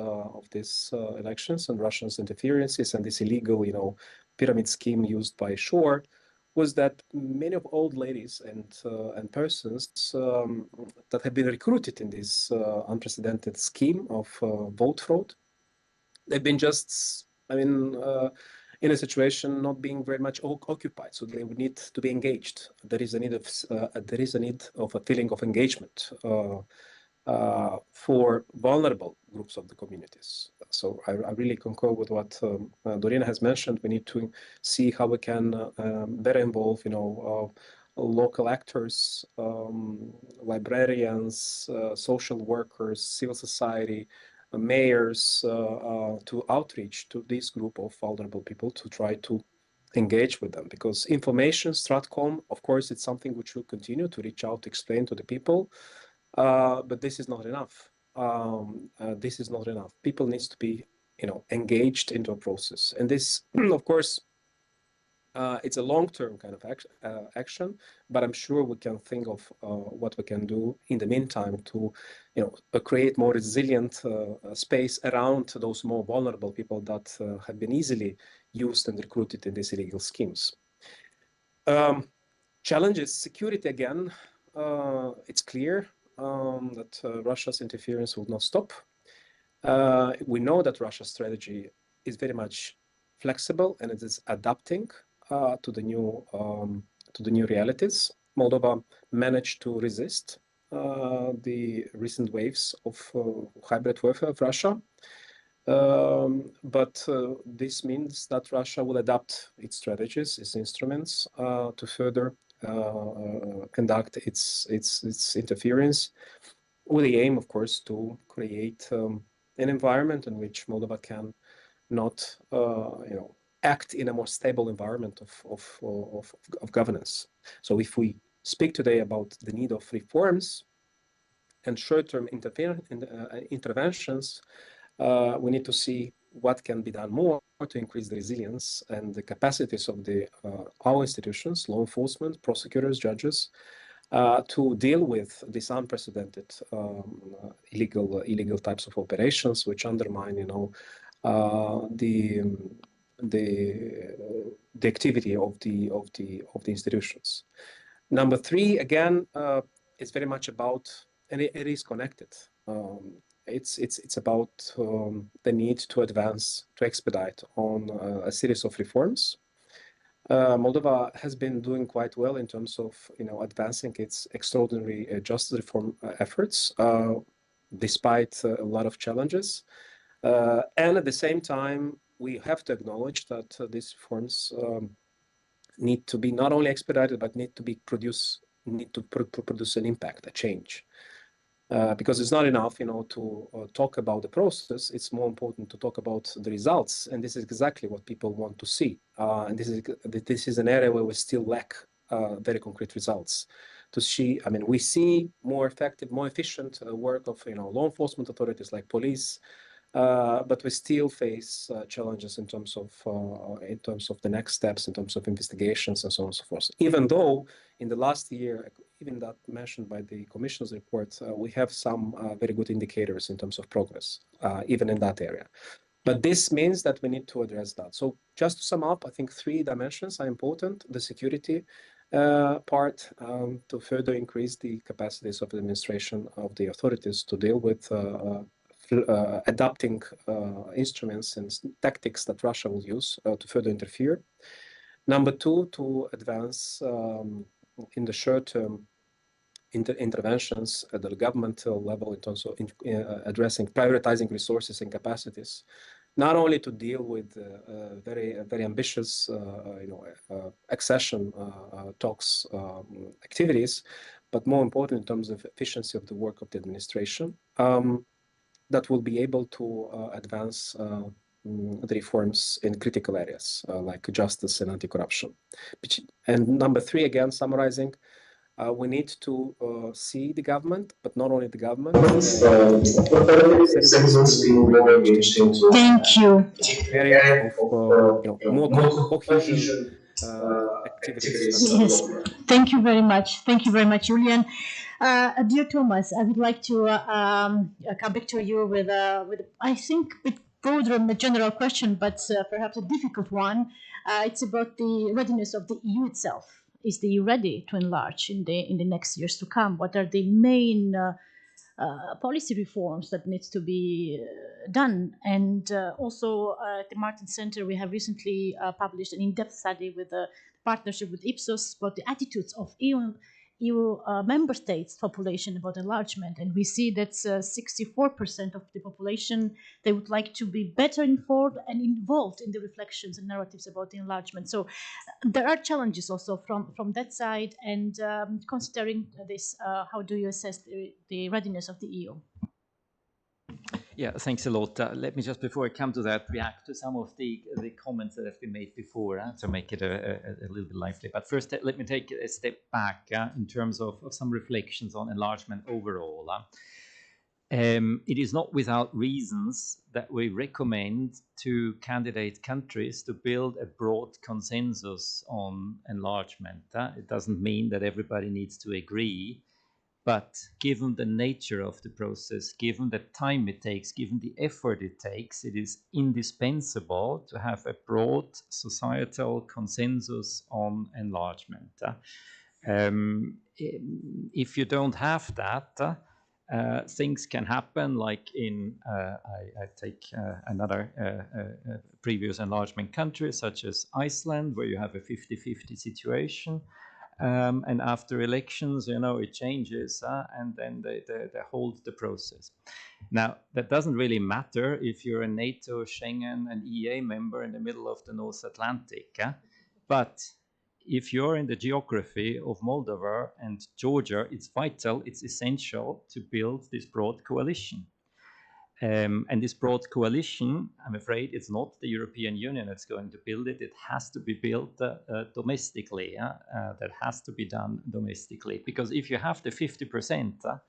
elections and Russia's interferences and this illegal, pyramid scheme used by Shore was that many of old ladies and persons that have been recruited in this unprecedented scheme of vote fraud, they've been just, in a situation not being very much occupied, so they would need to be engaged. There is a need of a feeling of engagement for vulnerable groups of the communities. So I really concur with what Dorina has mentioned. We need to see how we can better involve, local actors, librarians, social workers, civil society, mayors to outreach to this group of vulnerable people to try to engage with them, because information, Stratcom, of course, it's something which will continue to reach out to explain to the people, but this is not enough. This is not enough. People needs to be, engaged into a process, and this, of course, it's a long-term kind of action, but I'm sure we can think of what we can do in the meantime to, create more resilient space around those more vulnerable people that have been easily used and recruited in these illegal schemes. Challenges, security again, it's clear. that Russia's interference will not stop. We know that Russia's strategy is very much flexible and it is adapting to the new realities. Moldova managed to resist the recent waves of hybrid warfare of Russia. But this means that Russia will adapt its strategies, its instruments to further conduct its interference, with the aim, of course, to create an environment in which Moldova can not, act in a more stable environment of governance. So, if we speak today about the need of reforms and short-term interventions, we need to see what can be done more to increase the resilience and the capacities of our institutions, law enforcement, prosecutors, judges, to deal with these unprecedented illegal types of operations, which undermine, the activity of the institutions. Number three, again, is very much about, and it is connected. It's about the need to advance, to expedite on a series of reforms. Moldova has been doing quite well in terms of advancing its extraordinary justice reform efforts, despite a lot of challenges. And at the same time, we have to acknowledge that these reforms need to be not only expedited, but need to produce an impact, a change. Because it's not enough, to talk about the process. It's more important to talk about the results, and this is exactly what people want to see. And this is an area where we still lack very concrete results. We see more effective, more efficient work of law enforcement authorities like police, but we still face challenges in terms of the next steps, in terms of investigations and so on and so forth. Even though in the last year, even that mentioned by the Commission's report, we have some very good indicators in terms of progress, even in that area. But this means that we need to address that. So just to sum up, I think three dimensions are important: the security part, to further increase the capacities of the administration, of the authorities to deal with adapting instruments and tactics that Russia will use to further interfere. Number two, to advance in the short term interventions at the governmental level in terms of addressing, prioritizing resources and capacities, not only to deal with very ambitious accession talks activities, but more important in terms of efficiency of the work of the administration, that will be able to advance the reforms in critical areas like justice and anti-corruption. And number three, again, summarizing, we need to see the government, but not only the government. Citizens being more engaged into. Thank you. Area of more cohesion activities. Yes, thank you very much. Thank you very much, Julian. Dear Thomas, I would like to come back to you with I think a bit broader and a general question, but perhaps a difficult one. It's about the readiness of the EU itself. Is the EU ready to enlarge in the next years to come? What are the main policy reforms that needs to be done? And also at the Martin Center, we have recently published an in-depth study with a partnership with Ipsos about the attitudes of EU member states population about enlargement, and we see that 64% of the population, they would like to be better informed and involved in the reflections and narratives about the enlargement. So there are challenges also from that side, and considering this, how do you assess the readiness of the EU? Yeah, thanks a lot. Let me just, before I come to that, react to some of the comments that have been made before to make it a little bit lively. But first, let me take a step back in terms of some reflections on enlargement overall. It is not without reasons that we recommend to candidate countries to build a broad consensus on enlargement. It doesn't mean that everybody needs to agree. But given the nature of the process, given the time it takes, given the effort it takes, it is indispensable to have a broad societal consensus on enlargement. If you don't have that, things can happen like in, I take another previous enlargement country, such as Iceland, where you have a 50-50 situation. And after elections, it changes, and then they hold the process. Now, that doesn't really matter if you're a NATO, Schengen, and EEA member in the middle of the North Atlantic. But if you're in the geography of Moldova and Georgia, it's vital, it's essential to build this broad coalition. And this broad coalition, I'm afraid it's not the European Union that's going to build it. It has to be built domestically. That has to be done domestically. Because if you have the 50%,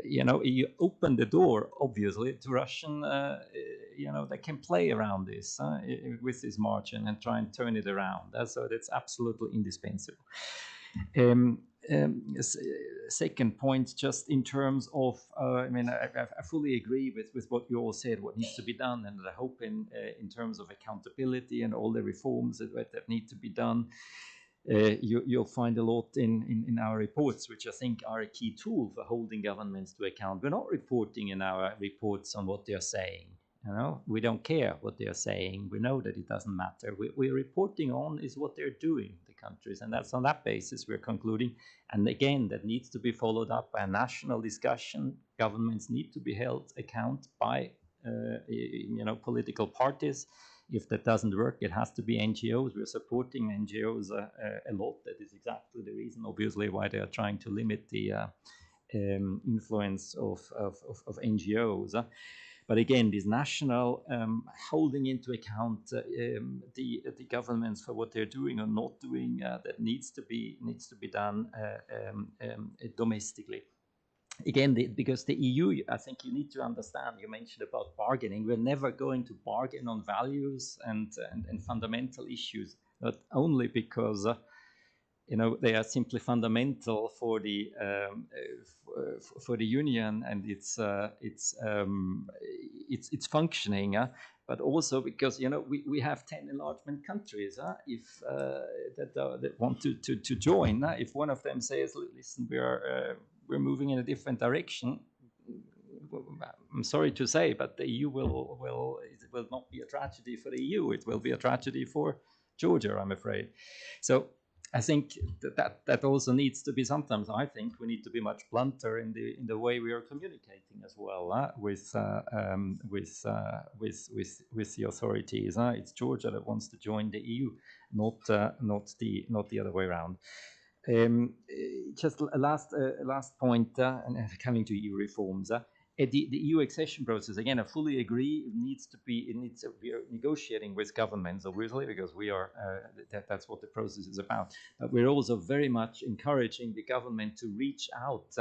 you open the door, obviously, to Russian, they can play around this with this margin and try and turn it around. So that's absolutely indispensable. Second point, just in terms of, I fully agree with what you all said, what needs to be done, and I hope in terms of accountability and all the reforms that need to be done, you'll find a lot in our reports, which I think are a key tool for holding governments to account. We're not reporting in our reports on what they're saying. We don't care what they're saying. We know that it doesn't matter. We're reporting on is what they're doing, the countries, and that's on that basis we're concluding. And again, that needs to be followed up by a national discussion. Governments need to be held account by political parties. If that doesn't work, it has to be NGOs. We're supporting NGOs a lot. That is exactly the reason, obviously, why they are trying to limit the influence of NGOs. But again, this national holding into account the governments for what they're doing or not doing, that needs to be done domestically. Again, because the EU, I think you need to understand, you mentioned about bargaining. We're never going to bargain on values and fundamental issues, not only because they are simply fundamental for the union and its functioning, but also because we have 10 enlargement countries. If that want to join, if one of them says, "Listen, we're moving in a different direction," I'm sorry to say, but the EU it will not be a tragedy for the EU. It will be a tragedy for Georgia, I'm afraid. So I think that also needs to be. Sometimes I think we need to be much blunter in the way we are communicating as well with the authorities. It's Georgia that wants to join the EU, not the other way around. Just a last point, and coming to EU reforms. The EU accession process, again, I fully agree. We are negotiating with governments, obviously, because we are. That's what the process is about. But we're also very much encouraging the government to reach out.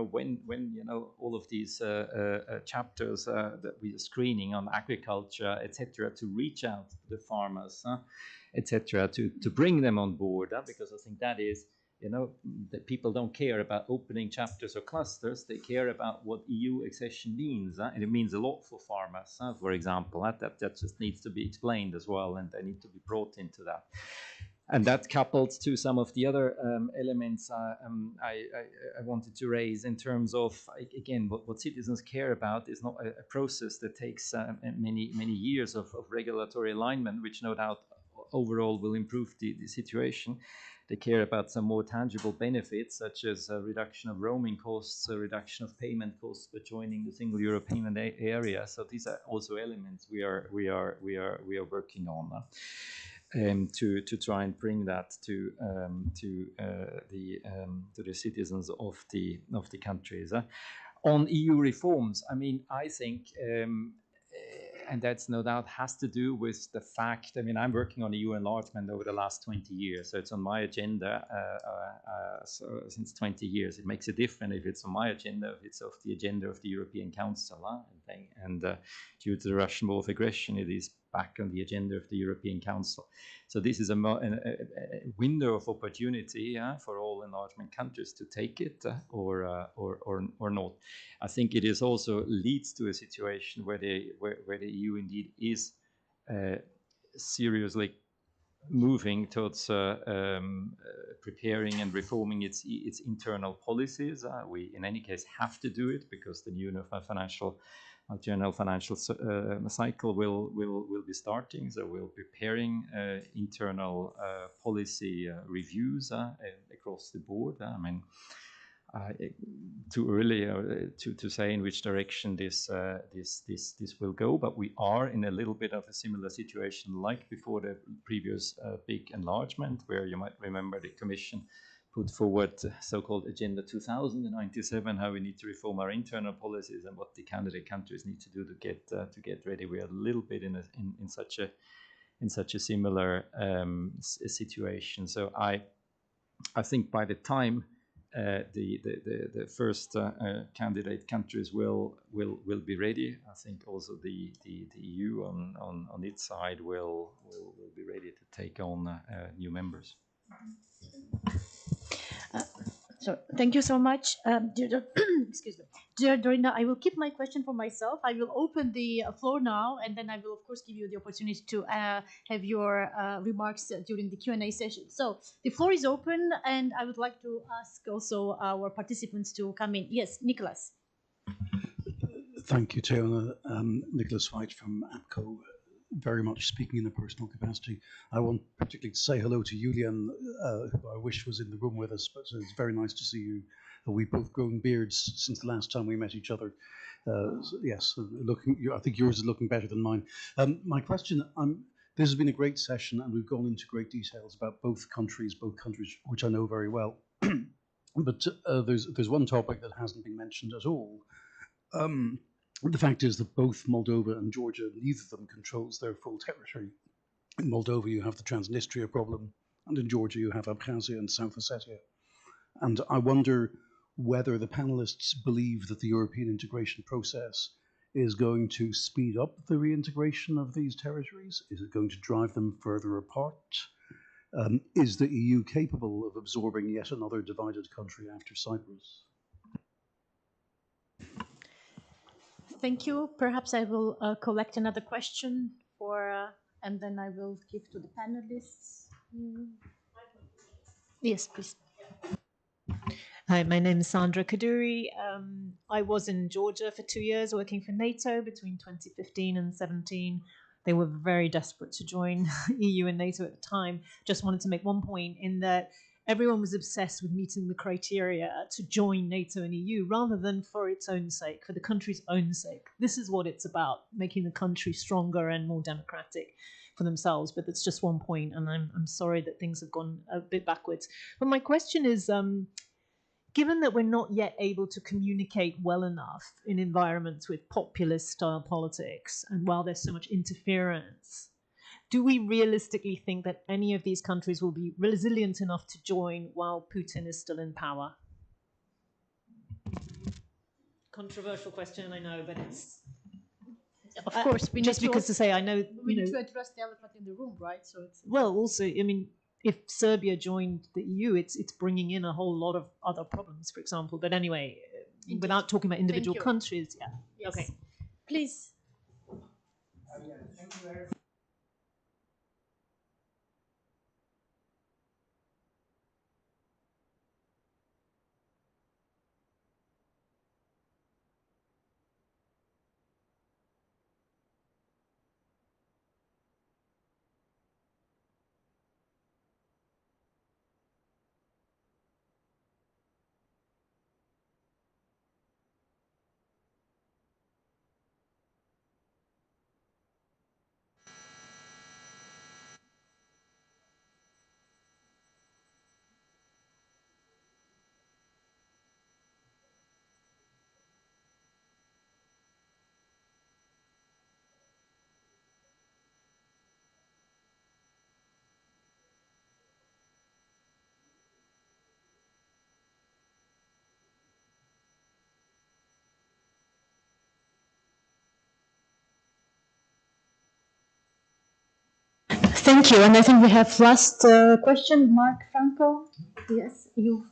When all of these chapters that we are screening on agriculture, etc., to reach out to the farmers, etc., to bring them on board, because I think that is. That people don't care about opening chapters or clusters. They care about what EU accession means, and it means a lot for farmers, for example. That just needs to be explained as well, and they need to be brought into that. And that coupled to some of the other elements I wanted to raise in terms of, again, what citizens care about is not a process that takes many years of regulatory alignment, which no doubt overall will improve the situation. They care about some more tangible benefits, such as a reduction of roaming costs, a reduction of payment costs for joining the single Euro payment area. So these are also elements we are working on to try and bring that to the citizens of the countries. On EU reforms, I think. And that's no doubt has to do with the fact, I'm working on EU enlargement over the last 20 years, so it's on my agenda since 20 years. It makes a difference if it's on my agenda, if it's off the agenda of the European Council. And due to the Russian war of aggression, it is back on the agenda of the European Council. So this is a window of opportunity for all enlargement countries to take it or not. I think it is also leads to a situation where the EU indeed is seriously moving towards preparing and reforming its internal policies. We, in any case, have to do it because the new general financial cycle will be starting. So we're preparing internal policy reviews across the board. I mean, too early to say in which direction this will go, but we are in a little bit of a similar situation like before the previous big enlargement, where you might remember the Commission put forward so-called Agenda 2097, how we need to reform our internal policies and what the candidate countries need to do to get ready. We are a little bit in such a similar situation. So I think by the time the first candidate countries will be ready, I think also the EU on its side will be ready to take on new members. So thank you so much, dear, excuse me, dear Dorina. I will keep my question for myself. I will open the floor now, and then I will of course give you the opportunity to have your remarks during the Q&A session. So the floor is open, and I would like to ask also our participants to come in. Yes, Nicholas. Thank you, Teona. Nicholas White from APCO. Very much speaking in a personal capacity. I want particularly to say hello to Julian, who I wish was in the room with us, but it's very nice to see you. We've both grown beards since the last time we met each other. Yes, I think yours is looking better than mine. My question, this has been a great session, and we've gone into great details about both countries, which I know very well. But there's one topic that hasn't been mentioned at all. The fact is that both Moldova and Georgia, neither of them controls their full territory. In Moldova, you have the Transnistria problem, and in Georgia, you have Abkhazia and South Ossetia. And I wonder whether the panelists believe that the European integration process is going to speed up the reintegration of these territories. Is it going to drive them further apart? Is the EU capable of absorbing yet another divided country after Cyprus? Thank you. Perhaps I will collect another question and then I will give to the panelists. Yes, please. Hi, my name is Sandra Kaduri. I was in Georgia for 2 years working for NATO between 2015 and 17. They were very desperate to join EU and NATO at the time. Just wanted to make one point in that everyone was obsessed with meeting the criteria to join NATO and EU rather than for its own sake, for the country's own sake. This is what it's about, making the country stronger and more democratic for themselves. But that's just one point, and I'm sorry that things have gone a bit backwards. But my question is, given that we're not yet able to communicate well enough in environments with populist style politics, and while there's so much interference, do we realistically think that any of these countries will be resilient enough to join while Putin is still in power? Controversial question, I know, but it's... Of course, we just need because to say, I know... We need to address the elephant in the room, right? So it's... Well, also, I mean, if Serbia joined the EU, it's bringing in a whole lot of other problems, for example. But anyway, Indeed. Without talking about individual countries, yeah. Yes. Okay. Please. Thank you very much. Thank you. And I think we have last question, Mark Franco. Yes, you.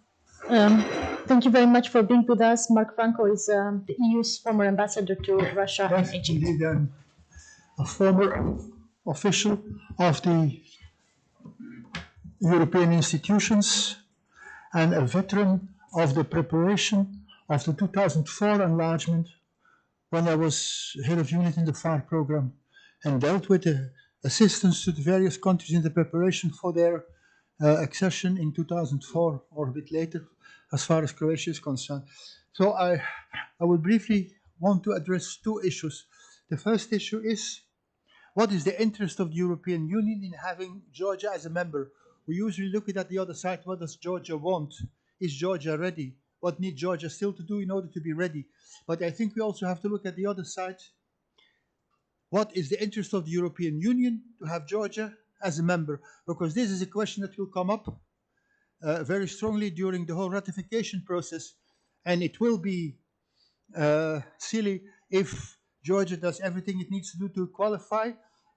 Thank you very much for being with us. Mark Franco is the EU's former ambassador to Russia and Egypt. Indeed, I'm a former official of the European institutions and a veteran of the preparation of the 2004 enlargement when I was head of unit in the FAR program and dealt with the assistance to the various countries in the preparation for their accession in 2004 or a bit later, as far as Croatia is concerned. So I would briefly want to address two issues. The first issue is, what is the interest of the European Union in having Georgia as a member? We usually look at the other side. What does Georgia want? Is Georgia ready? What needs Georgia still to do in order to be ready? But I think we also have to look at the other side. What is the interest of the European Union to have Georgia as a member? Because this is a question that will come up very strongly during the whole ratification process. And it will be silly if Georgia does everything it needs to do to qualify,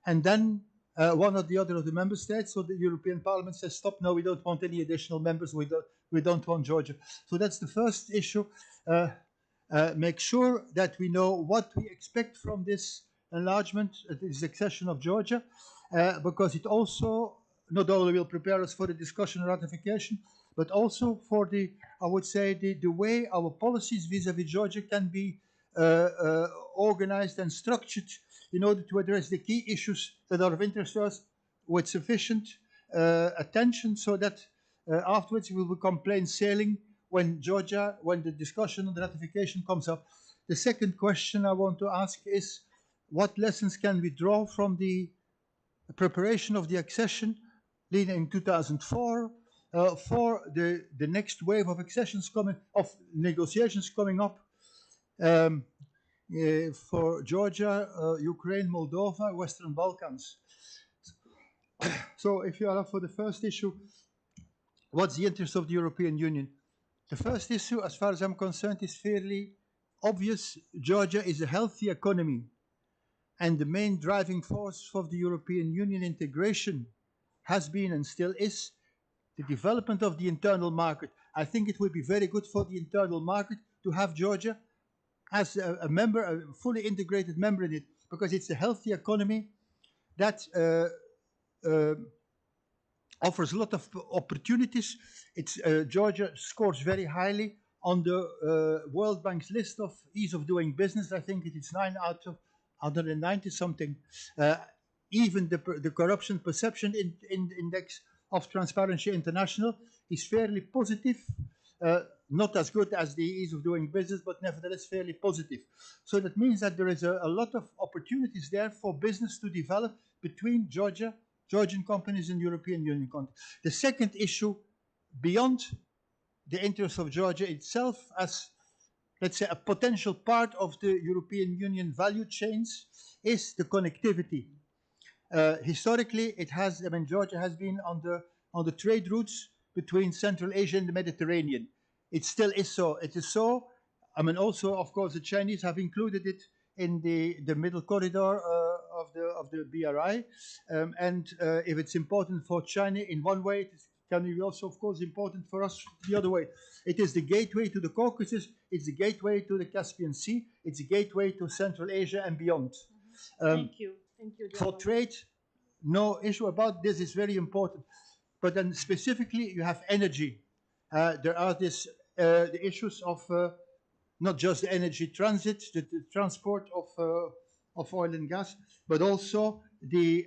and then one or the other of the member states or the European Parliament says, stop, no, we don't want any additional members, we don't want Georgia. So that's the first issue. Make sure that we know what we expect from this enlargement, this accession of Georgia, because it also not only will prepare us for the discussion and ratification, but also for the, I would say, the way our policies vis-à-vis Georgia can be organized and structured in order to address the key issues that are of interest to us with sufficient attention, so that afterwards we will become plain sailing when the discussion on the ratification comes up. The second question I want to ask is, what lessons can we draw from the preparation of the accession leading in 2004 for the next wave of negotiations coming up for Georgia, Ukraine, Moldova, Western Balkans. So if you are up for the first issue, what's the interest of the European Union? The first issue, as far as I'm concerned, is fairly obvious. Georgia is a healthy economy, and the main driving force for the European Union integration has been and still is the development of the internal market. I think it would be very good for the internal market to have Georgia as a member, a fully integrated member in it, because it's a healthy economy that offers a lot of opportunities. Georgia scores very highly on the World Bank's list of ease of doing business. I think it is 9 out of 190 something. Even the corruption perception index of Transparency International is fairly positive. Not as good as the ease of doing business, but nevertheless fairly positive. So that means that there is a lot of opportunities there for business to develop between Georgian companies and European Union companies. The second issue, beyond the interest of Georgia itself as, let's say, a potential part of the European Union value chains, is the connectivity. Historically, Georgia has been on the trade routes between Central Asia and the Mediterranean. It still is so. It is so. Also, of course, the Chinese have included it in the middle corridor of the BRI. If it's important for China in one way, it can be also, of course, important for us the other way. It is the gateway to the Caucasus. It's the gateway to the Caspian Sea. It's the gateway to Central Asia and beyond. Thank you. For trade, no issue about this is very important. But then specifically, you have energy. There are the issues of not just the energy transit, the transport of oil and gas, but also the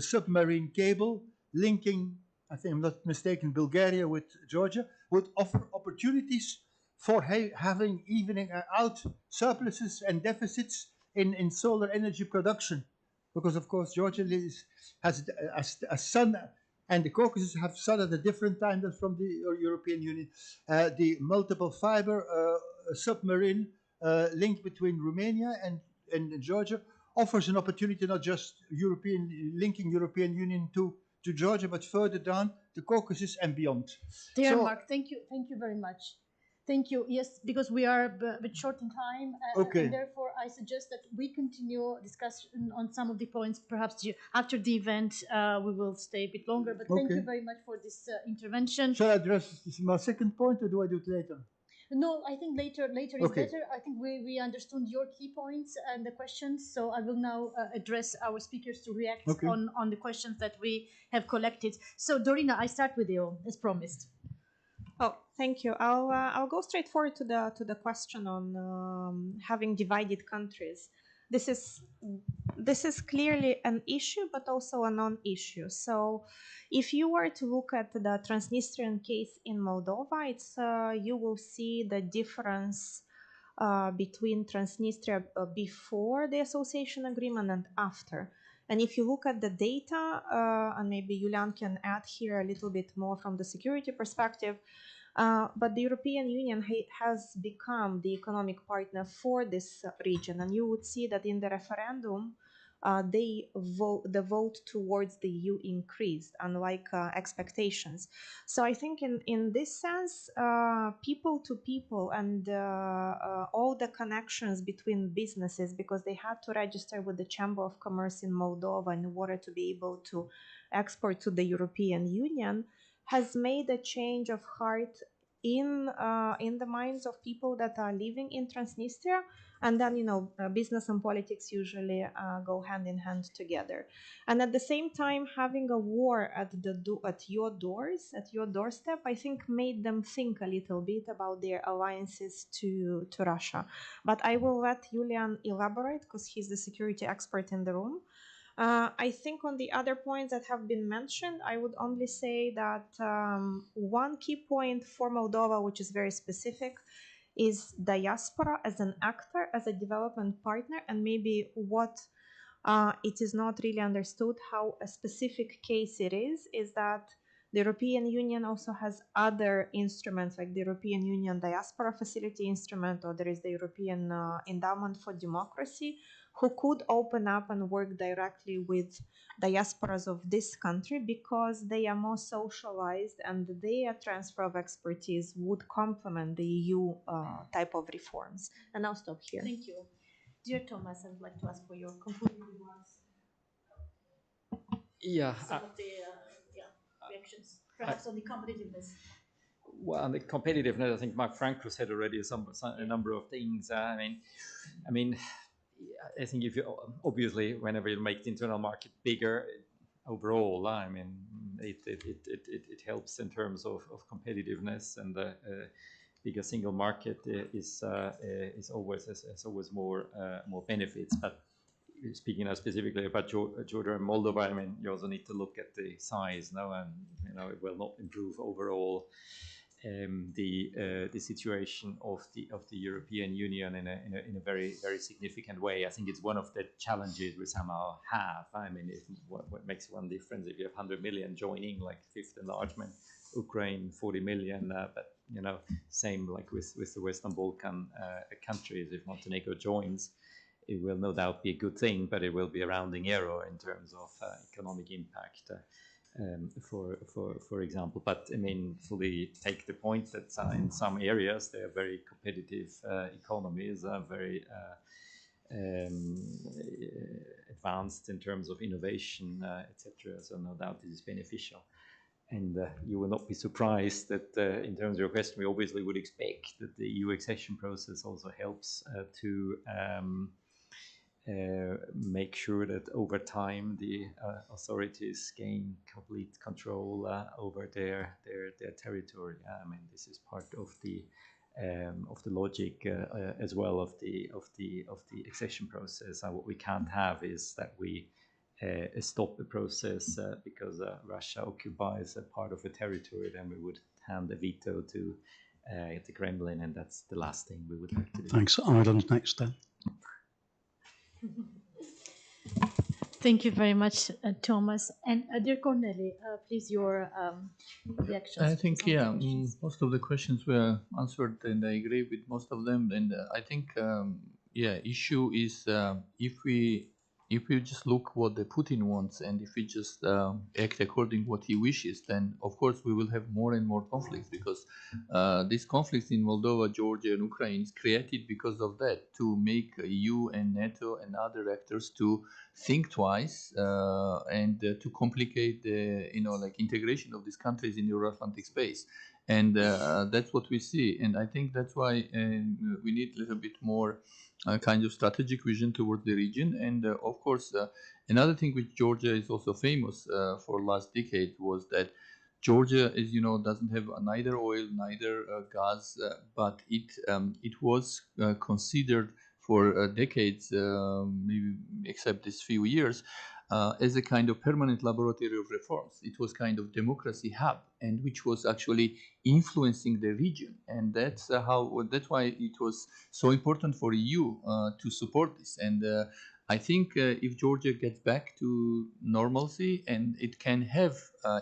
submarine cable linking, I think I'm not mistaken, Bulgaria with Georgia, would offer opportunities for having evening out surpluses and deficits in solar energy production. Because, of course, Georgia has a sun, and the Caucasus have sun at a different time than from the European Union. The multiple fiber submarine link between Romania and Georgia offers an opportunity not just linking European Union to Georgia, but further down the Caucasus and beyond. Dear Mark, thank you very much. Thank you. Yes, because we are a bit short in time, and therefore I suggest that we continue discussion on some of the points. Perhaps after the event we will stay a bit longer. But thank you very much for this intervention. Shall I address my second point, or do I do it later? No, I think later is Okay. better. I think we understood your key points and the questions. So I will now address our speakers to react Okay. on the questions that we have collected. So Dorina, I start with you as promised. Oh, thank you. I'll go straight forward to the question on having divided countries. This is clearly an issue, but also a non-issue. So, if you were to look at the Transnistrian case in Moldova, it's you will see the difference between Transnistria before the association agreement and after. And if you look at the data, and maybe Julian can add here a little bit more from the security perspective, but the European Union has become the economic partner for this region, and you would see that in the referendum, the vote towards the EU increased, unlike expectations. So I think in this sense, people to people and all the connections between businesses, because they had to register with the Chamber of Commerce in Moldova in order to be able to export to the European Union, has made a change of heart in the minds of people that are living in Transnistria. And then, business and politics usually go hand in hand together. And at the same time, having a war at your doorstep, I think made them think a little bit about their alliances to Russia. But I will let Julian elaborate because he's the security expert in the room. I think on the other points that have been mentioned, I would only say that one key point for Moldova, which is very specific, is diaspora as an actor, as a development partner, and maybe what it is not really understood how a specific case it is that the European Union also has other instruments like the European Union Diaspora Facility Instrument, or there is the European Endowment for Democracy, who could open up and work directly with diasporas of this country because they are more socialized and their transfer of expertise would complement the EU type of reforms. And I'll stop here. Thank you. Dear Thomas, I would like to ask for your concluding remarks. Yeah. Some of the reactions, perhaps on the competitiveness. Well, on the competitiveness, I think Mark Franco said already a number of things. I mean, I think if you obviously, whenever you make the internal market bigger overall, I mean, it helps in terms of competitiveness, and the bigger single market is always has always more benefits. But speaking now specifically about Georgia and Moldova, I mean, you also need to look at the size now, and it will not improve overall the situation of the European Union in a very very significant way. I think it's one of the challenges we somehow have. I mean, what makes one difference if you have 100 million joining, like fifth enlargement, Ukraine 40 million, but same like with the Western Balkan countries. If Montenegro joins, it will no doubt be a good thing, but it will be a rounding error in terms of economic impact. For example, but I mean, fully take the point that in some areas they are very competitive economies, are very advanced in terms of innovation, etc. So no doubt this is beneficial. And you will not be surprised that in terms of your question, we obviously would expect that the EU accession process also helps to make sure that over time the authorities gain complete control over their territory. I mean, this is part of the logic as well of the accession process. What we can't have is that we stop the process because Russia occupies a part of a territory. Then we would hand a veto to the Kremlin, and that's the last thing we would like to do. Thanks. Ireland next then. Thank you very much, Thomas. And dear Corneli, please, your reactions. I think, most of the questions were answered, and I agree with most of them. And I think, issue is if we just look what the Putin wants, and if we just act according what he wishes, then of course we will have more and more conflicts, because these conflicts in Moldova, Georgia, and Ukraine is created because of that, to make EU and NATO and other actors to think twice and to complicate the integration of these countries in Euro-Atlantic space. And that's what we see. And I think that's why we need a little bit more kind of strategic vision toward the region. And of course, another thing which Georgia is also famous for last decade was that Georgia, as you know, doesn't have neither oil, neither gas, but it was considered for decades, maybe except these few years, as a kind of permanent laboratory of reforms. It was kind of democracy hub, and which was actually influencing the region. And that's why it was so important for EU to support this. And I think if Georgia gets back to normalcy, and it can have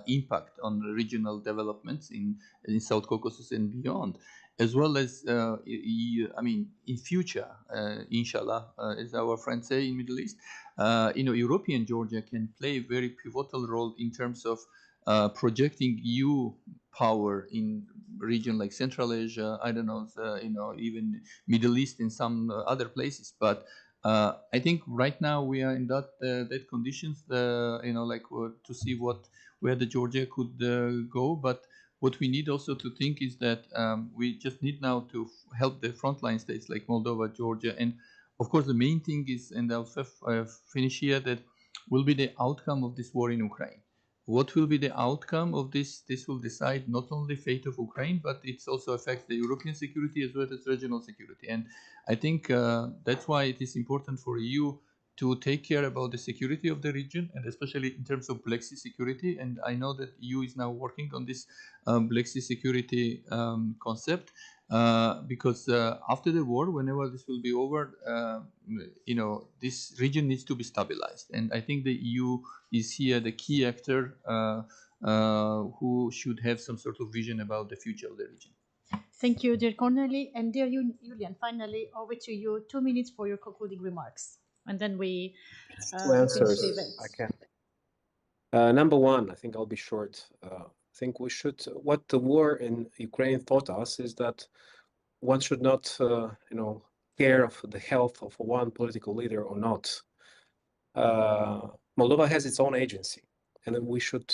impact on regional developments in South Caucasus and beyond, as well as in future, inshallah, as our friends say in Middle East, European Georgia can play a very pivotal role in terms of projecting EU power in region like Central Asia, I don't know, even Middle East in some other places. But I think right now we are in that conditions, to see where the Georgia could go. But what we need also to think is that we just need now to help the frontline states like Moldova, Georgia, and of course the main thing is, and I'll finish here, that will be the outcome of this war in Ukraine. What will be the outcome of this? This will decide not only fate of Ukraine, but it also affects the European security as well as regional security. And I think that's why it is important for EU to take care about the security of the region, and especially in terms of Black Sea security. And I know that EU is now working on this Black Sea security concept, because after the war, whenever this will be over, this region needs to be stabilized. And I think the EU is here the key actor who should have some sort of vision about the future of the region. Thank you, dear Corneli. And dear Julian, finally, over to you. 2 minutes for your concluding remarks. And then we finish the event. I can. Number one, I think I'll be short. I think we should, what the war in Ukraine taught us is that one should not, care of the health of one political leader or not. Moldova has its own agency, and we should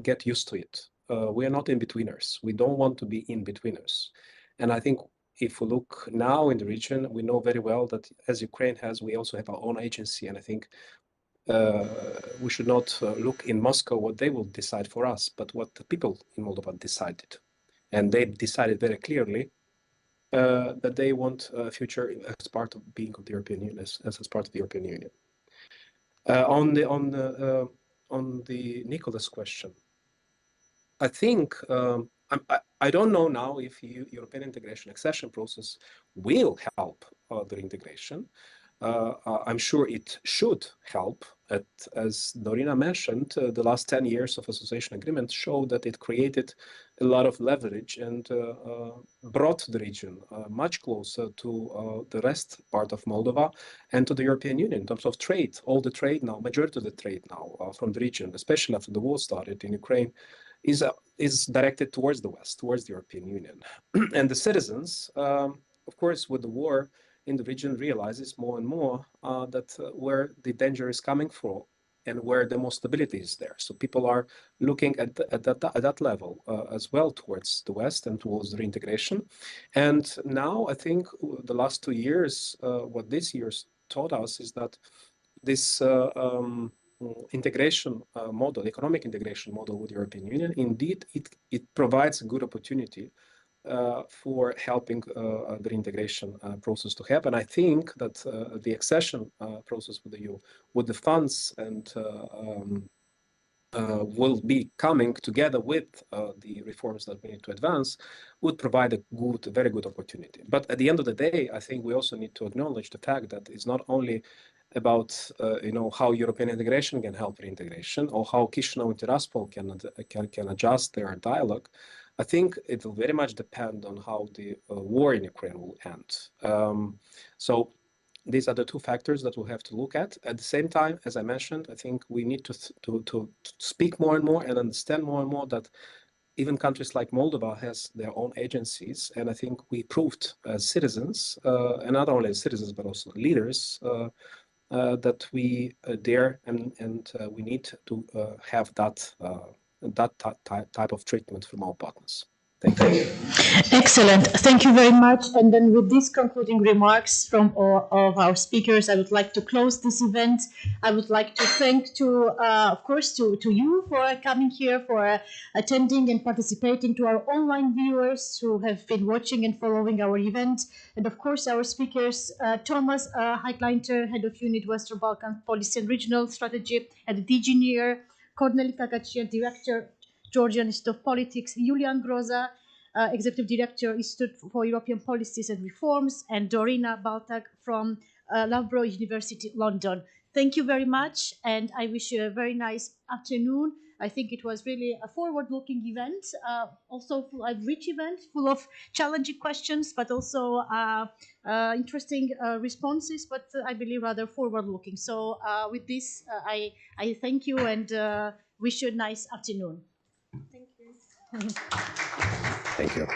get used to it. We are not in-betweeners. We don't want to be in-betweeners. And I think if we look now in the region, we know very well that as Ukraine has, we also have our own agency. And I think we should not look in Moscow what they will decide for us, but what the people in Moldova decided. And they decided very clearly that they want a future as part of being of the European Union, as part of the European Union. On the Nicholas question, I think I don't know now if European integration accession process will help the integration. I'm sure it should help. As Dorina mentioned, the last 10 years of association agreement showed that it created a lot of leverage and brought the region much closer to the rest part of Moldova and to the European Union in terms of trade. All the trade now, majority of the trade now from the region, especially after the war started in Ukraine, is directed towards the West, towards the European Union. And the citizens, of course, with the war in the region, realizes more and more that where the danger is coming from and where the most stability is there. So people are looking at that level as well towards the West and towards the reintegration. And now I think the last 2 years, what this year's taught us is that this integration model, economic integration model with the European Union, indeed, it provides a good opportunity for helping the integration process to happen. I think that the accession process with the EU, with the funds and will be coming together with the reforms that we need to advance, would provide a very good opportunity. But at the end of the day, I think we also need to acknowledge the fact that it's not only about how European integration can help reintegration or how Chisinau and Tiraspol can adjust their dialogue. I think it will very much depend on how the war in Ukraine will end. So these are the two factors that we'll have to look at. At the same time, as I mentioned, I think we need to speak more and more and understand more and more that even countries like Moldova has their own agencies. And I think we proved as citizens, and not only as citizens, but also leaders, that we dare and we need to have that type of treatment from our partners. Thank you. Excellent. Thank you very much. And then with these concluding remarks from all of our speakers, I would like to close this event. I would like to thank of course, to you for coming here, for attending and participating, to our online viewers who have been watching and following our event. And of course, our speakers, Thomas Heikleinter, Head of Unit Western Balkan Policy and Regional Strategy at DG NEAR, Corneli Kakacia, Director, Georgian Institute of Politics, Julian Groza, Executive Director, Institute for European Policies and Reforms, and Dorina Baltag from Loughborough University, London. Thank you very much, and I wish you a very nice afternoon. I think it was really a forward-looking event, also a rich event, full of challenging questions, but also interesting responses, but I believe rather forward-looking. So with this, I thank you and wish you a nice afternoon. Thank you.